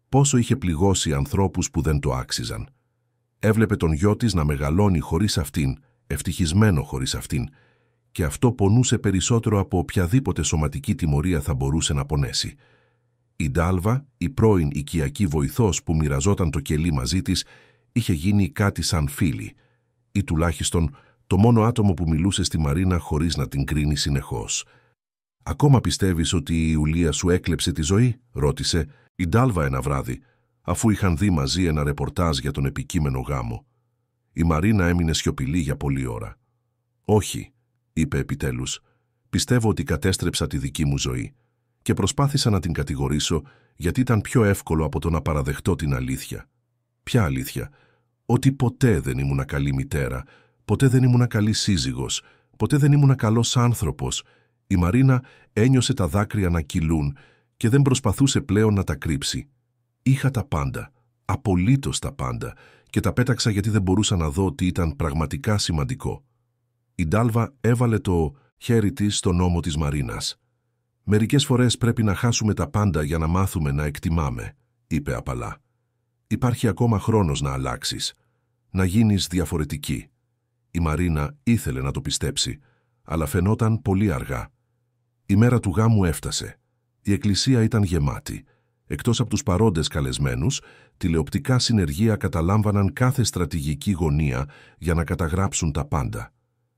πόσο είχε πληγώσει ανθρώπους που δεν το άξιζαν. Έβλεπε τον γιο της να μεγαλώνει χωρίς αυτήν, ευτυχισμένο χωρίς αυτήν, και αυτό πονούσε περισσότερο από οποιαδήποτε σωματική τιμωρία θα μπορούσε να πονέσει. Η Ντάλβα, η πρώην οικιακή βοηθός που μοιραζόταν το κελί μαζί της, είχε γίνει κάτι σαν φίλη, ή τουλάχιστον το μόνο άτομο που μιλούσε στη Μαρίνα χωρίς να την κρίνει συνεχώς. «Ακόμα πιστεύεις ότι η Ιουλία σου έκλεψε τη ζωή?» ρώτησε η Ντάλβα ένα βράδυ, αφού είχαν δει μαζί ένα ρεπορτάζ για τον επικείμενο γάμο. Η Μαρίνα έμεινε σιωπηλή για πολλή ώρα. «Όχι», είπε επιτέλους, «πιστεύω ότι κατέστρεψα τη δική μου ζωή και προσπάθησα να την κατηγορήσω γιατί ήταν πιο εύκολο από το να παραδεχτώ την αλήθεια». «Ποια αλήθεια?» «Ότι ποτέ δεν ήμουνα καλή μητέρα, ποτέ δεν ήμουνα καλή σύζυγος, ποτέ δεν ήμουνα καλός άνθρωπος». Η Μαρίνα ένιωσε τα δάκρυα να κυλούν και δεν προσπαθούσε πλέον να τα κρύψει. «Είχα τα πάντα, απολύτως τα πάντα, και τα πέταξα γιατί δεν μπορούσα να δω ότι ήταν πραγματικά σημαντικό». Η Ντάλβα έβαλε το χέρι της στον ώμο της Μαρίνας. «Μερικές φορές πρέπει να χάσουμε τα πάντα για να μάθουμε να εκτιμάμε», είπε απαλά. «Υπάρχει ακόμα χρόνος να αλλάξεις, να γίνεις διαφορετική». Η Μαρίνα ήθελε να το πιστέψει, αλλά φαινόταν πολύ αργά. Η μέρα του γάμου έφτασε. Η εκκλησία ήταν γεμάτη. Εκτός από τους παρόντες καλεσμένους, τηλεοπτικά συνεργεία καταλάμβαναν κάθε στρατηγική γωνία για να καταγράψουν τα πάντα.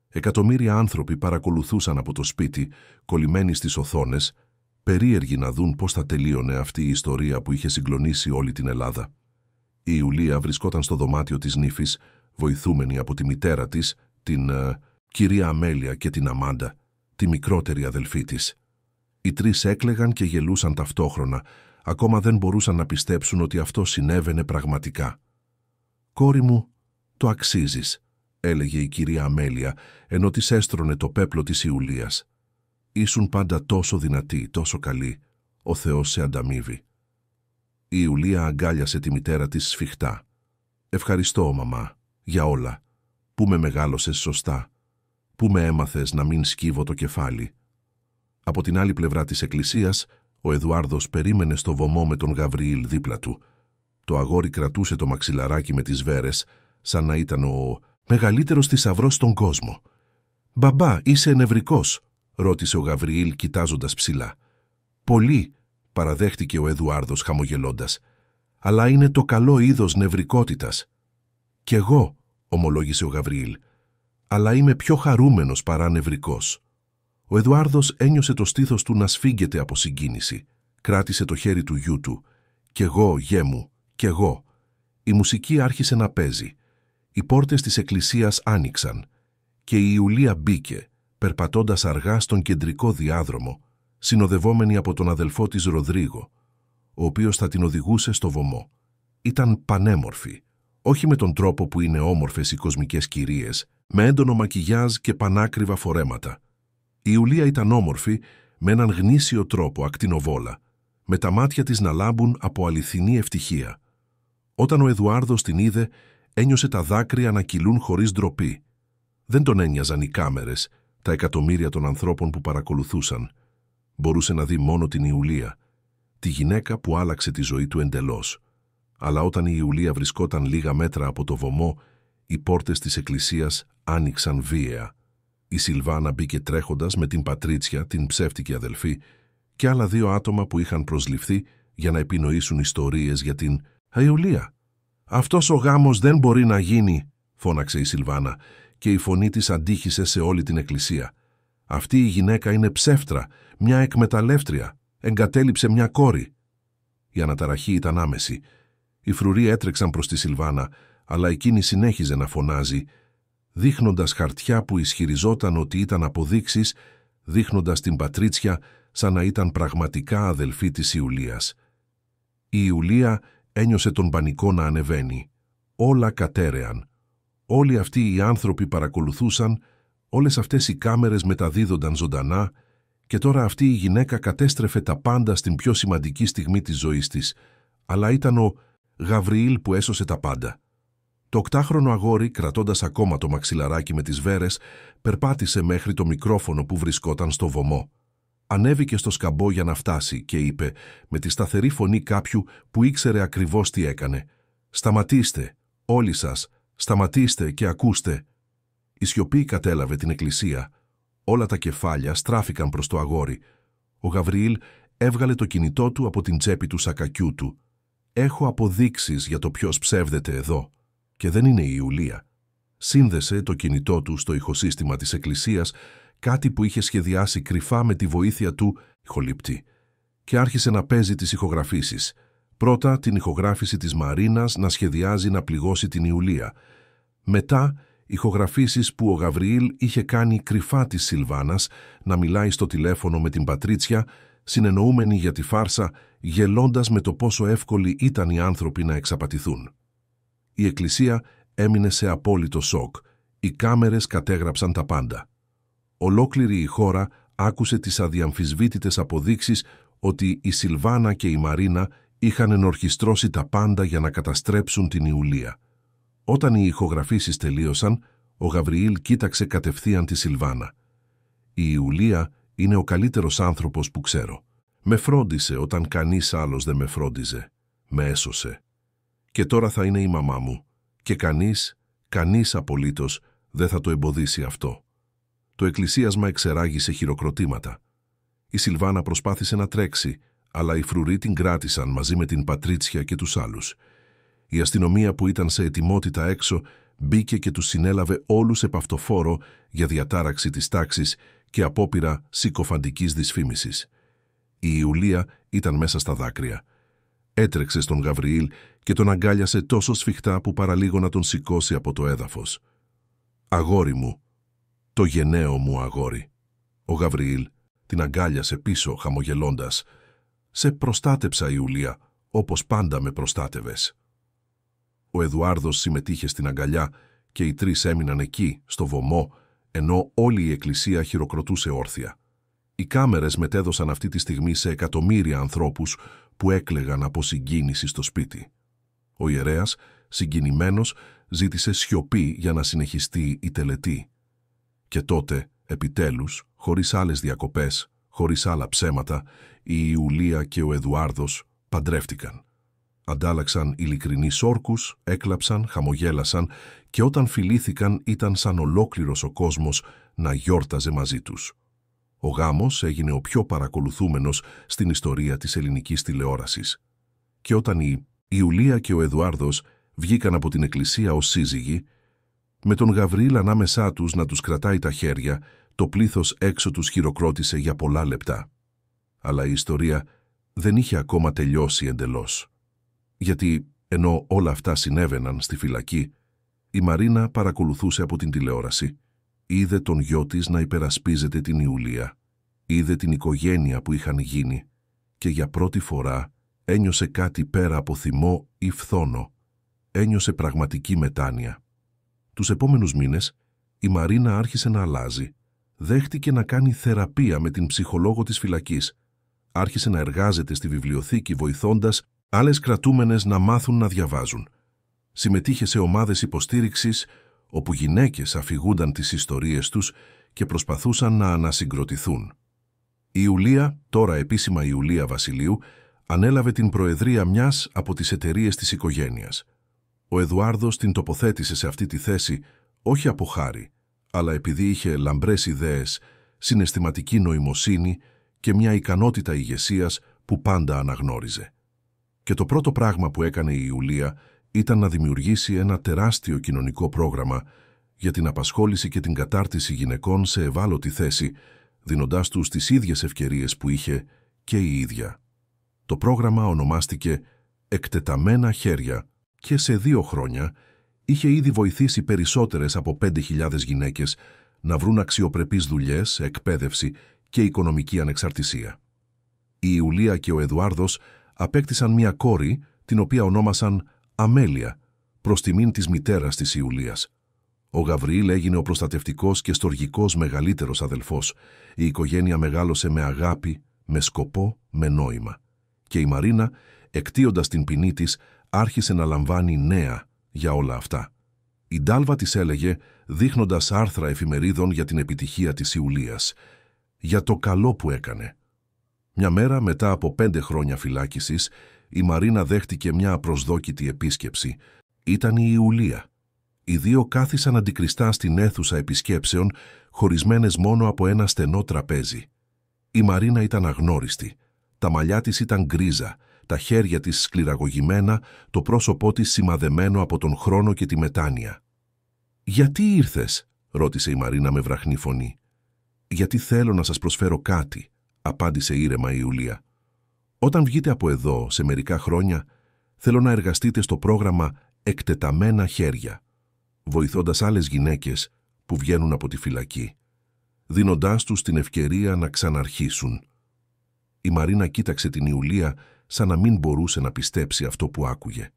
Εκατομμύρια άνθρωποι παρακολουθούσαν από το σπίτι, κολλημένοι στις οθόνες, περίεργοι να δουν πώς θα τελείωνε αυτή η ιστορία που είχε συγκλονίσει όλη την Ελλάδα. Η Ιουλία βρισκόταν στο δωμάτιο της νύφης, βοηθούμενη από τη μητέρα της, την κυρία Αμέλεια, και την Αμάντα, τη μικρότερη αδελφή της. Οι τρεις έκλαιγαν και γελούσαν ταυτόχρονα, ακόμα δεν μπορούσαν να πιστέψουν ότι αυτό συνέβαινε πραγματικά. «Κόρη μου, το αξίζεις», έλεγε η κυρία Αμέλεια, ενώ της έστρωνε το πέπλο της Ιουλίας. «Ήσουν πάντα τόσο δυνατή, τόσο καλή. Ο Θεός σε ανταμείβει». Η Ιουλία αγκάλιασε τη μητέρα της σφιχτά. «Ευχαριστώ, μαμά, για όλα. Που με μεγάλωσες σωστά. Που με έμαθες να μην σκύβω το κεφάλι». Από την άλλη πλευρά της εκκλησίας, ο Εδουάρδος περίμενε στο βωμό με τον Γαβριήλ δίπλα του. Το αγόρι κρατούσε το μαξιλαράκι με τις βέρες, σαν να ήταν ο μεγαλύτερος θησαυρός στον κόσμο. «Μπαμπά, είσαι νευρικός?» ρώτησε ο Γαβριήλ κοιτάζοντας ψηλά. «Πολύ», παραδέχτηκε ο Εδουάρδος χαμογελώντας. «Αλλά είναι το καλό είδος νευρικότητας». «Κι εγώ», ομολόγησε ο Γαβριήλ, «αλλά είμαι πιο χαρούμενος παρά νευρικός». Ο Εδουάρδος ένιωσε το στήθος του να σφίγγεται από συγκίνηση. Κράτησε το χέρι του γιού του. «Κι εγώ, γιέ μου, κι εγώ». Η μουσική άρχισε να παίζει. Οι πόρτες της εκκλησίας άνοιξαν και η Ιουλία μπήκε, περπατώντας αργά στον κεντρικό διάδρομο. συνοδευόμενη από τον αδελφό της Ροδρίγο, ο οποίος θα την οδηγούσε στο βωμό. Ήταν πανέμορφη, όχι με τον τρόπο που είναι όμορφες οι κοσμικές κυρίες, με έντονο μακιγιάζ και πανάκριβα φορέματα. Η Ιουλία ήταν όμορφη με έναν γνήσιο τρόπο, ακτινοβόλα, με τα μάτια της να λάμπουν από αληθινή ευτυχία. Όταν ο Εδουάρδος την είδε, ένιωσε τα δάκρυα να κυλούν χωρίς ντροπή. Δεν τον ένοιαζαν οι κάμερες, τα εκατομμύρια των ανθρώπων που παρακολουθούσαν. Μπορούσε να δει μόνο την Ιουλία, τη γυναίκα που άλλαξε τη ζωή του εντελώς. Αλλά όταν η Ιουλία βρισκόταν λίγα μέτρα από το βωμό, οι πόρτες της εκκλησίας άνοιξαν βίαια. Η Σιλβάνα μπήκε τρέχοντας με την Πατρίτσια, την ψεύτικη αδελφή, και άλλα 2 άτομα που είχαν προσληφθεί για να επινοήσουν ιστορίες για την Ιουλία. «Αυτός ο γάμος δεν μπορεί να γίνει», φώναξε η Σιλβάνα, και η φωνή της αντίχησε σε όλη την εκκλησία. «Αυτή η γυναίκα είναι ψεύτρα, μια εκμεταλλεύτρια, εγκατέλειψε μια κόρη». Η αναταραχή ήταν άμεση. Οι φρουροί έτρεξαν προς τη Σιλβάνα, αλλά εκείνη συνέχιζε να φωνάζει, δείχνοντας χαρτιά που ισχυριζόταν ότι ήταν αποδείξεις, δείχνοντας την Πατρίτσια σαν να ήταν πραγματικά αδελφή της Ιουλίας. Η Ιουλία ένιωσε τον πανικό να ανεβαίνει. Όλα κατέρεαν. Όλοι αυτοί οι άνθρωποι παρακολουθούσαν, όλες αυτές οι κάμερες μεταδίδονταν ζωντανά, και τώρα αυτή η γυναίκα κατέστρεφε τα πάντα στην πιο σημαντική στιγμή της ζωής της, αλλά ήταν ο Γαβριήλ που έσωσε τα πάντα. Το 8χρονο αγόρι, κρατώντας ακόμα το μαξιλαράκι με τις βέρες, περπάτησε μέχρι το μικρόφωνο που βρισκόταν στο βωμό. Ανέβηκε στο σκαμπό για να φτάσει και είπε, με τη σταθερή φωνή κάποιου που ήξερε ακριβώς τι έκανε, «Σταματήστε, όλοι σας, σταματήστε και ακούστε». Η σιωπή κατέλαβε την εκκλησία. Όλα τα κεφάλια στράφηκαν προς το αγόρι. Ο Γαβριήλ έβγαλε το κινητό του από την τσέπη του σακακιού του. «Έχω αποδείξεις για το ποιος ψεύδεται εδώ. Και δεν είναι η Ιουλία». Σύνδεσε το κινητό του στο ηχοσύστημα της εκκλησίας, κάτι που είχε σχεδιάσει κρυφά με τη βοήθεια του ηχολήπτη, και άρχισε να παίζει τις ηχογραφήσεις. Πρώτα την ηχογράφηση της Μαρίνας να σχεδιάζει να πληγώσει την Ιουλία. Μετά ηχογραφήσεις που ο Γαβριήλ είχε κάνει κρυφά της Σιλβάνας να μιλάει στο τηλέφωνο με την Πατρίτσια, συνεννοούμενη για τη φάρσα, γελώντας με το πόσο εύκολοι ήταν οι άνθρωποι να εξαπατηθούν. Η εκκλησία έμεινε σε απόλυτο σοκ. Οι κάμερες κατέγραψαν τα πάντα. Ολόκληρη η χώρα άκουσε τις αδιαμφισβήτητες αποδείξεις ότι η Σιλβάνα και η Μαρίνα είχαν ενορχιστρώσει τα πάντα για να καταστρέψουν την Ιουλία. Όταν οι ηχογραφήσεις τελείωσαν, ο Γαβριήλ κοίταξε κατευθείαν τη Σιλβάνα. «Η Ιουλία είναι ο καλύτερος άνθρωπος που ξέρω. Με φρόντισε όταν κανείς άλλος δεν με φρόντιζε. Με έσωσε. Και τώρα θα είναι η μαμά μου. Και κανείς απολύτως δεν θα το εμποδίσει αυτό». Το εκκλησίασμα εξεράγησε χειροκροτήματα. Η Σιλβάνα προσπάθησε να τρέξει, αλλά οι φρουροί την κράτησαν μαζί με την Πατρίτσια και τους άλλους. Η αστυνομία που ήταν σε ετοιμότητα έξω μπήκε και τους συνέλαβε όλους επαυτοφόρο για διατάραξη της τάξης και απόπειρα συκοφαντικής δυσφήμισης. Η Ιουλία ήταν μέσα στα δάκρυα. Έτρεξε στον Γαβριήλ και τον αγκάλιασε τόσο σφιχτά που παραλίγο να τον σηκώσει από το έδαφος. «Αγόρι μου, το γενναίο μου αγόρι». Ο Γαβριήλ την αγκάλιασε πίσω χαμογελώντας. «Σε προστάτεψα, Ιουλία, όπως πάντα με προστάτευες». Ο Εδουάρδος συμμετείχε στην αγκαλιά και οι 3 έμειναν εκεί, στο βωμό, ενώ όλη η εκκλησία χειροκροτούσε όρθια. Οι κάμερες μετέδωσαν αυτή τη στιγμή σε εκατομμύρια ανθρώπους που έκλαιγαν από συγκίνηση στο σπίτι. Ο ιερέας, συγκινημένος, ζήτησε σιωπή για να συνεχιστεί η τελετή. Και τότε, επιτέλους, χωρίς άλλες διακοπές, χωρίς άλλα ψέματα, η Ιουλία και ο Εδουάρδος παντρεύτηκαν. Αντάλλαξαν ειλικρινείς όρκους, έκλαψαν, χαμογέλασαν και όταν φιλήθηκαν ήταν σαν ολόκληρος ο κόσμος να γιόρταζε μαζί τους. Ο γάμος έγινε ο πιο παρακολουθούμενος στην ιστορία της ελληνικής τηλεόρασης. Και όταν η Ιουλία και ο Εδουάρδος βγήκαν από την εκκλησία ως σύζυγοι, με τον Γαβριήλ ανάμεσά τους να τους κρατάει τα χέρια, το πλήθος έξω τους χειροκρότησε για πολλά λεπτά. Αλλά η ιστορία δεν είχε ακόμα τελειώσει εντελώς. Γιατί, ενώ όλα αυτά συνέβαιναν στη φυλακή, η Μαρίνα παρακολουθούσε από την τηλεόραση. Είδε τον γιο της να υπερασπίζεται την Ιουλία. Είδε την οικογένεια που είχαν γίνει και για πρώτη φορά ένιωσε κάτι πέρα από θυμό ή φθόνο. Ένιωσε πραγματική μετάνοια. Τους επόμενους μήνες η Μαρίνα άρχισε να αλλάζει. Δέχτηκε να κάνει θεραπεία με την ψυχολόγο της φυλακής. Άρχισε να εργάζεται στη βιβλιοθήκη βοηθώντας άλλες κρατούμενες να μάθουν να διαβάζουν. Συμμετείχε σε ομάδες υποστήριξης όπου γυναίκες αφηγούνταν τις ιστορίες τους και προσπαθούσαν να ανασυγκροτηθούν. Η Ιουλία, τώρα επίσημα Ιουλία Βασιλείου, ανέλαβε την προεδρία μιας από τις εταιρείες της οικογένειας. Ο Εδουάρδος την τοποθέτησε σε αυτή τη θέση όχι από χάρη, αλλά επειδή είχε λαμπρές ιδέες, συναισθηματική νοημοσύνη και μια ικανότητα ηγεσίας που πάντα αναγνώριζε. Και το πρώτο πράγμα που έκανε η Ιουλία ήταν να δημιουργήσει ένα τεράστιο κοινωνικό πρόγραμμα για την απασχόληση και την κατάρτιση γυναικών σε ευάλωτη θέση, δίνοντάς τους τις ίδιες ευκαιρίες που είχε και η ίδια. Το πρόγραμμα ονομάστηκε «Εκτεταμένα χέρια» και σε 2 χρόνια είχε ήδη βοηθήσει περισσότερες από 5.000 γυναίκες να βρουν αξιοπρεπείς δουλειές, εκπαίδευση και οικονομική ανεξαρτησία. Η Ιουλία και ο Εδουάρδος απέκτησαν μια κόρη, την οποία ονόμασαν Αμέλεια, προς τιμήν της μητέρας της Ιουλίας. Ο Γαβριήλ έγινε ο προστατευτικός και στοργικός μεγαλύτερος αδελφός. Η οικογένεια μεγάλωσε με αγάπη, με σκοπό, με νόημα. Και η Μαρίνα, εκτίοντας την ποινή της, άρχισε να λαμβάνει νέα για όλα αυτά. Η Ντάλβα της έλεγε, δείχνοντας άρθρα εφημερίδων για την επιτυχία της Ιουλίας, για το καλό που έκανε. Μια μέρα μετά από 5 χρόνια φυλάκισης, η Μαρίνα δέχτηκε μια απροσδόκητη επίσκεψη. Ήταν η Ιουλία. Οι 2 κάθισαν αντικριστά στην αίθουσα επισκέψεων, χωρισμένες μόνο από ένα στενό τραπέζι. Η Μαρίνα ήταν αγνώριστη. Τα μαλλιά της ήταν γκρίζα, τα χέρια της σκληραγωγημένα, το πρόσωπό της σημαδεμένο από τον χρόνο και τη μετάνοια. «Γιατί ήρθες?» ρώτησε η Μαρίνα με βραχνή φωνή. «Γιατί θέλω να σας προσφέρω κάτι», απάντησε ήρεμα η Ιουλία. «Όταν βγείτε από εδώ σε μερικά χρόνια, θέλω να εργαστείτε στο πρόγραμμα «Εκτεταμένα χέρια», βοηθώντας άλλες γυναίκες που βγαίνουν από τη φυλακή, δίνοντάς τους την ευκαιρία να ξαναρχίσουν». Η Μαρίνα κοίταξε την Ιουλία σαν να μην μπορούσε να πιστέψει αυτό που άκουγε.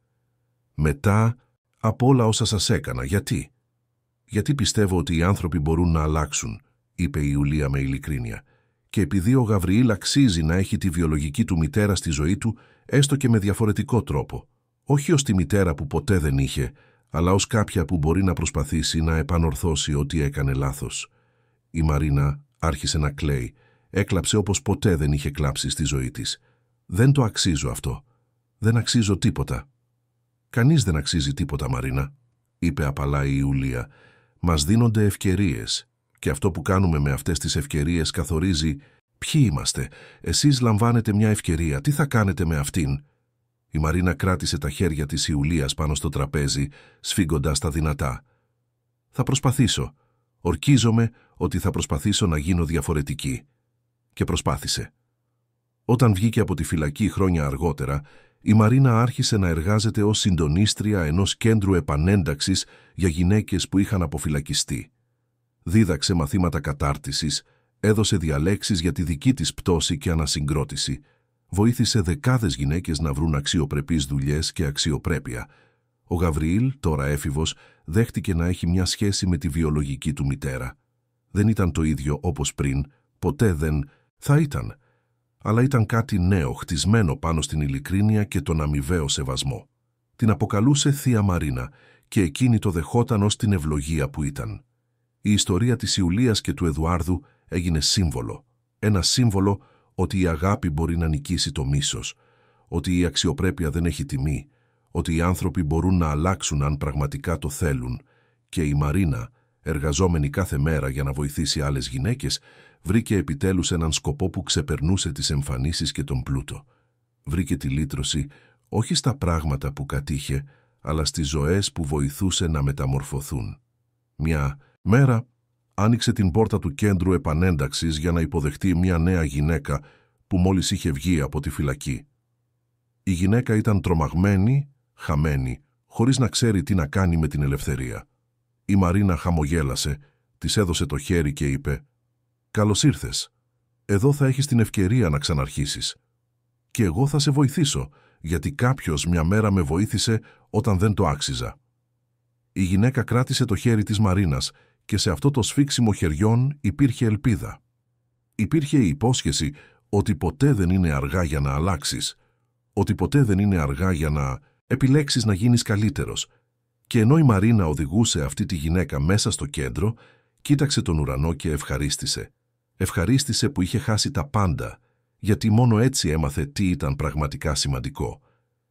«Μετά από όλα όσα σας έκανα, γιατί?» «Γιατί πιστεύω ότι οι άνθρωποι μπορούν να αλλάξουν», είπε η Ιουλία με ειλικρίνεια. «Και επειδή ο Γαβριήλ αξίζει να έχει τη βιολογική του μητέρα στη ζωή του, έστω και με διαφορετικό τρόπο. Όχι ως τη μητέρα που ποτέ δεν είχε, αλλά ως κάποια που μπορεί να προσπαθήσει να επανορθώσει ό,τι έκανε λάθος». Η Μαρίνα άρχισε να κλαίει. Έκλαψε όπως ποτέ δεν είχε κλάψει στη ζωή της. «Δεν το αξίζω αυτό. Δεν αξίζω τίποτα». «Κανείς δεν αξίζει τίποτα, Μαρίνα», είπε απαλά η Ιουλία. «Μας δίνονται ευκαιρίες και αυτό που κάνουμε με αυτές τις ευκαιρίες καθορίζει ποιοι είμαστε. Εσείς λαμβάνετε μια ευκαιρία. Τι θα κάνετε με αυτήν?» Η Μαρίνα κράτησε τα χέρια της Ιουλίας πάνω στο τραπέζι, σφίγγοντας τα δυνατά. «Θα προσπαθήσω. Ορκίζομαι ότι θα προσπαθήσω να γίνω διαφορετική». Και προσπάθησε. Όταν βγήκε από τη φυλακή χρόνια αργότερα, η Μαρίνα άρχισε να εργάζεται ως συντονίστρια ενός κέντρου επανένταξης για γυναίκες που είχαν αποφυλακιστεί. Δίδαξε μαθήματα κατάρτισης, έδωσε διαλέξεις για τη δική της πτώση και ανασυγκρότηση. Βοήθησε δεκάδες γυναίκες να βρουν αξιοπρεπείς δουλειές και αξιοπρέπεια. Ο Γαβριήλ, τώρα έφηβος, δέχτηκε να έχει μια σχέση με τη βιολογική του μητέρα. Δεν ήταν το ίδιο όπως πριν, ποτέ δεν θα ήταν, αλλά ήταν κάτι νέο, χτισμένο πάνω στην ειλικρίνεια και τον αμοιβαίο σεβασμό. Την αποκαλούσε Θεία Μαρίνα και εκείνη το δεχόταν ως την ευλογία που ήταν. Η ιστορία της Ιουλίας και του Εδουάρδου έγινε σύμβολο. Ένα σύμβολο ότι η αγάπη μπορεί να νικήσει το μίσος, ότι η αξιοπρέπεια δεν έχει τιμή, ότι οι άνθρωποι μπορούν να αλλάξουν αν πραγματικά το θέλουν. Και η Μαρίνα, εργαζόμενη κάθε μέρα για να βοηθήσει άλλες γυναίκες, βρήκε επιτέλους έναν σκοπό που ξεπερνούσε τις εμφανίσεις και τον πλούτο. Βρήκε τη λύτρωση όχι στα πράγματα που κατήχε, αλλά στις ζωές που βοηθούσε να μεταμορφωθούν. Μια μέρα άνοιξε την πόρτα του κέντρου επανένταξης για να υποδεχτεί μια νέα γυναίκα που μόλις είχε βγει από τη φυλακή. Η γυναίκα ήταν τρομαγμένη, χαμένη, χωρίς να ξέρει τι να κάνει με την ελευθερία. Η Μαρίνα χαμογέλασε, της έδωσε το χέρι και είπε «Καλώς ήρθες». Εδώ θα έχεις την ευκαιρία να ξαναρχίσεις. Και εγώ θα σε βοηθήσω, γιατί κάποιος μια μέρα με βοήθησε όταν δεν το άξιζα. Η γυναίκα κράτησε το χέρι της Μαρίνας και σε αυτό το σφίξιμο χεριών υπήρχε ελπίδα. Υπήρχε η υπόσχεση ότι ποτέ δεν είναι αργά για να αλλάξεις, ότι ποτέ δεν είναι αργά για να επιλέξεις να γίνεις καλύτερος. Και ενώ η Μαρίνα οδηγούσε αυτή τη γυναίκα μέσα στο κέντρο, κοίταξε τον ουρανό και ευχαρίστησε. Ευχαρίστησε που είχε χάσει τα πάντα, γιατί μόνο έτσι έμαθε τι ήταν πραγματικά σημαντικό.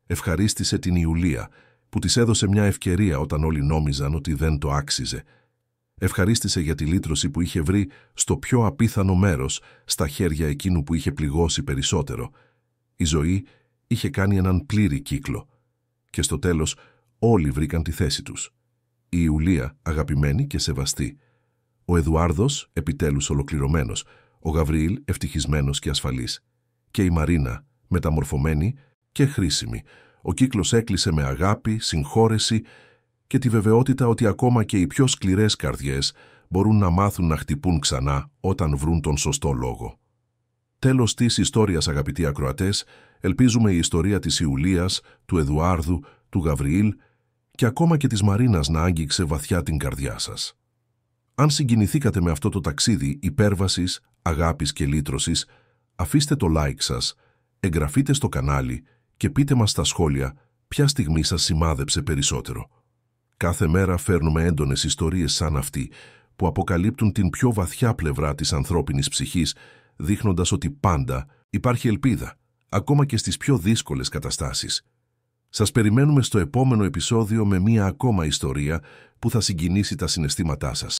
Ευχαρίστησε την Ιουλία, που της έδωσε μια ευκαιρία όταν όλοι νόμιζαν ότι δεν το άξιζε. Ευχαρίστησε για τη λύτρωση που είχε βρει στο πιο απίθανο μέρος, στα χέρια εκείνου που είχε πληγώσει περισσότερο. Η ζωή είχε κάνει έναν πλήρη κύκλο. Και στο τέλος όλοι βρήκαν τη θέση τους. Η Ιουλία αγαπημένη και σεβαστή. Ο Εδουάρδος επιτέλους ολοκληρωμένος. Ο Γαβριήλ ευτυχισμένος και ασφαλής. Και η Μαρίνα μεταμορφωμένη και χρήσιμη. Ο κύκλος έκλεισε με αγάπη, συγχώρεση και τη βεβαιότητα ότι ακόμα και οι πιο σκληρές καρδιές μπορούν να μάθουν να χτυπούν ξανά όταν βρουν τον σωστό λόγο. Τέλος της ιστορίας, αγαπητοί ακροατές, ελπίζουμε η ιστορία της Ιουλίας, του Εδουάρδου, του Γαβριήλ και ακόμα και της Μαρίνας να άγγιξε βαθιά την καρδιά σας. Αν συγκινηθήκατε με αυτό το ταξίδι υπέρβασης, αγάπης και λύτρωσης, αφήστε το like σας, εγγραφείτε στο κανάλι και πείτε μας στα σχόλια ποια στιγμή σας σημάδεψε περισσότερο. Κάθε μέρα φέρνουμε έντονες ιστορίες σαν αυτή, που αποκαλύπτουν την πιο βαθιά πλευρά της ανθρώπινης ψυχής, δείχνοντας ότι πάντα υπάρχει ελπίδα, ακόμα και στις πιο δύσκολες καταστάσεις. Σας περιμένουμε στο επόμενο επεισόδιο με μία ακόμα ιστορία που θα συγκινήσει τα συναισθήματά σας.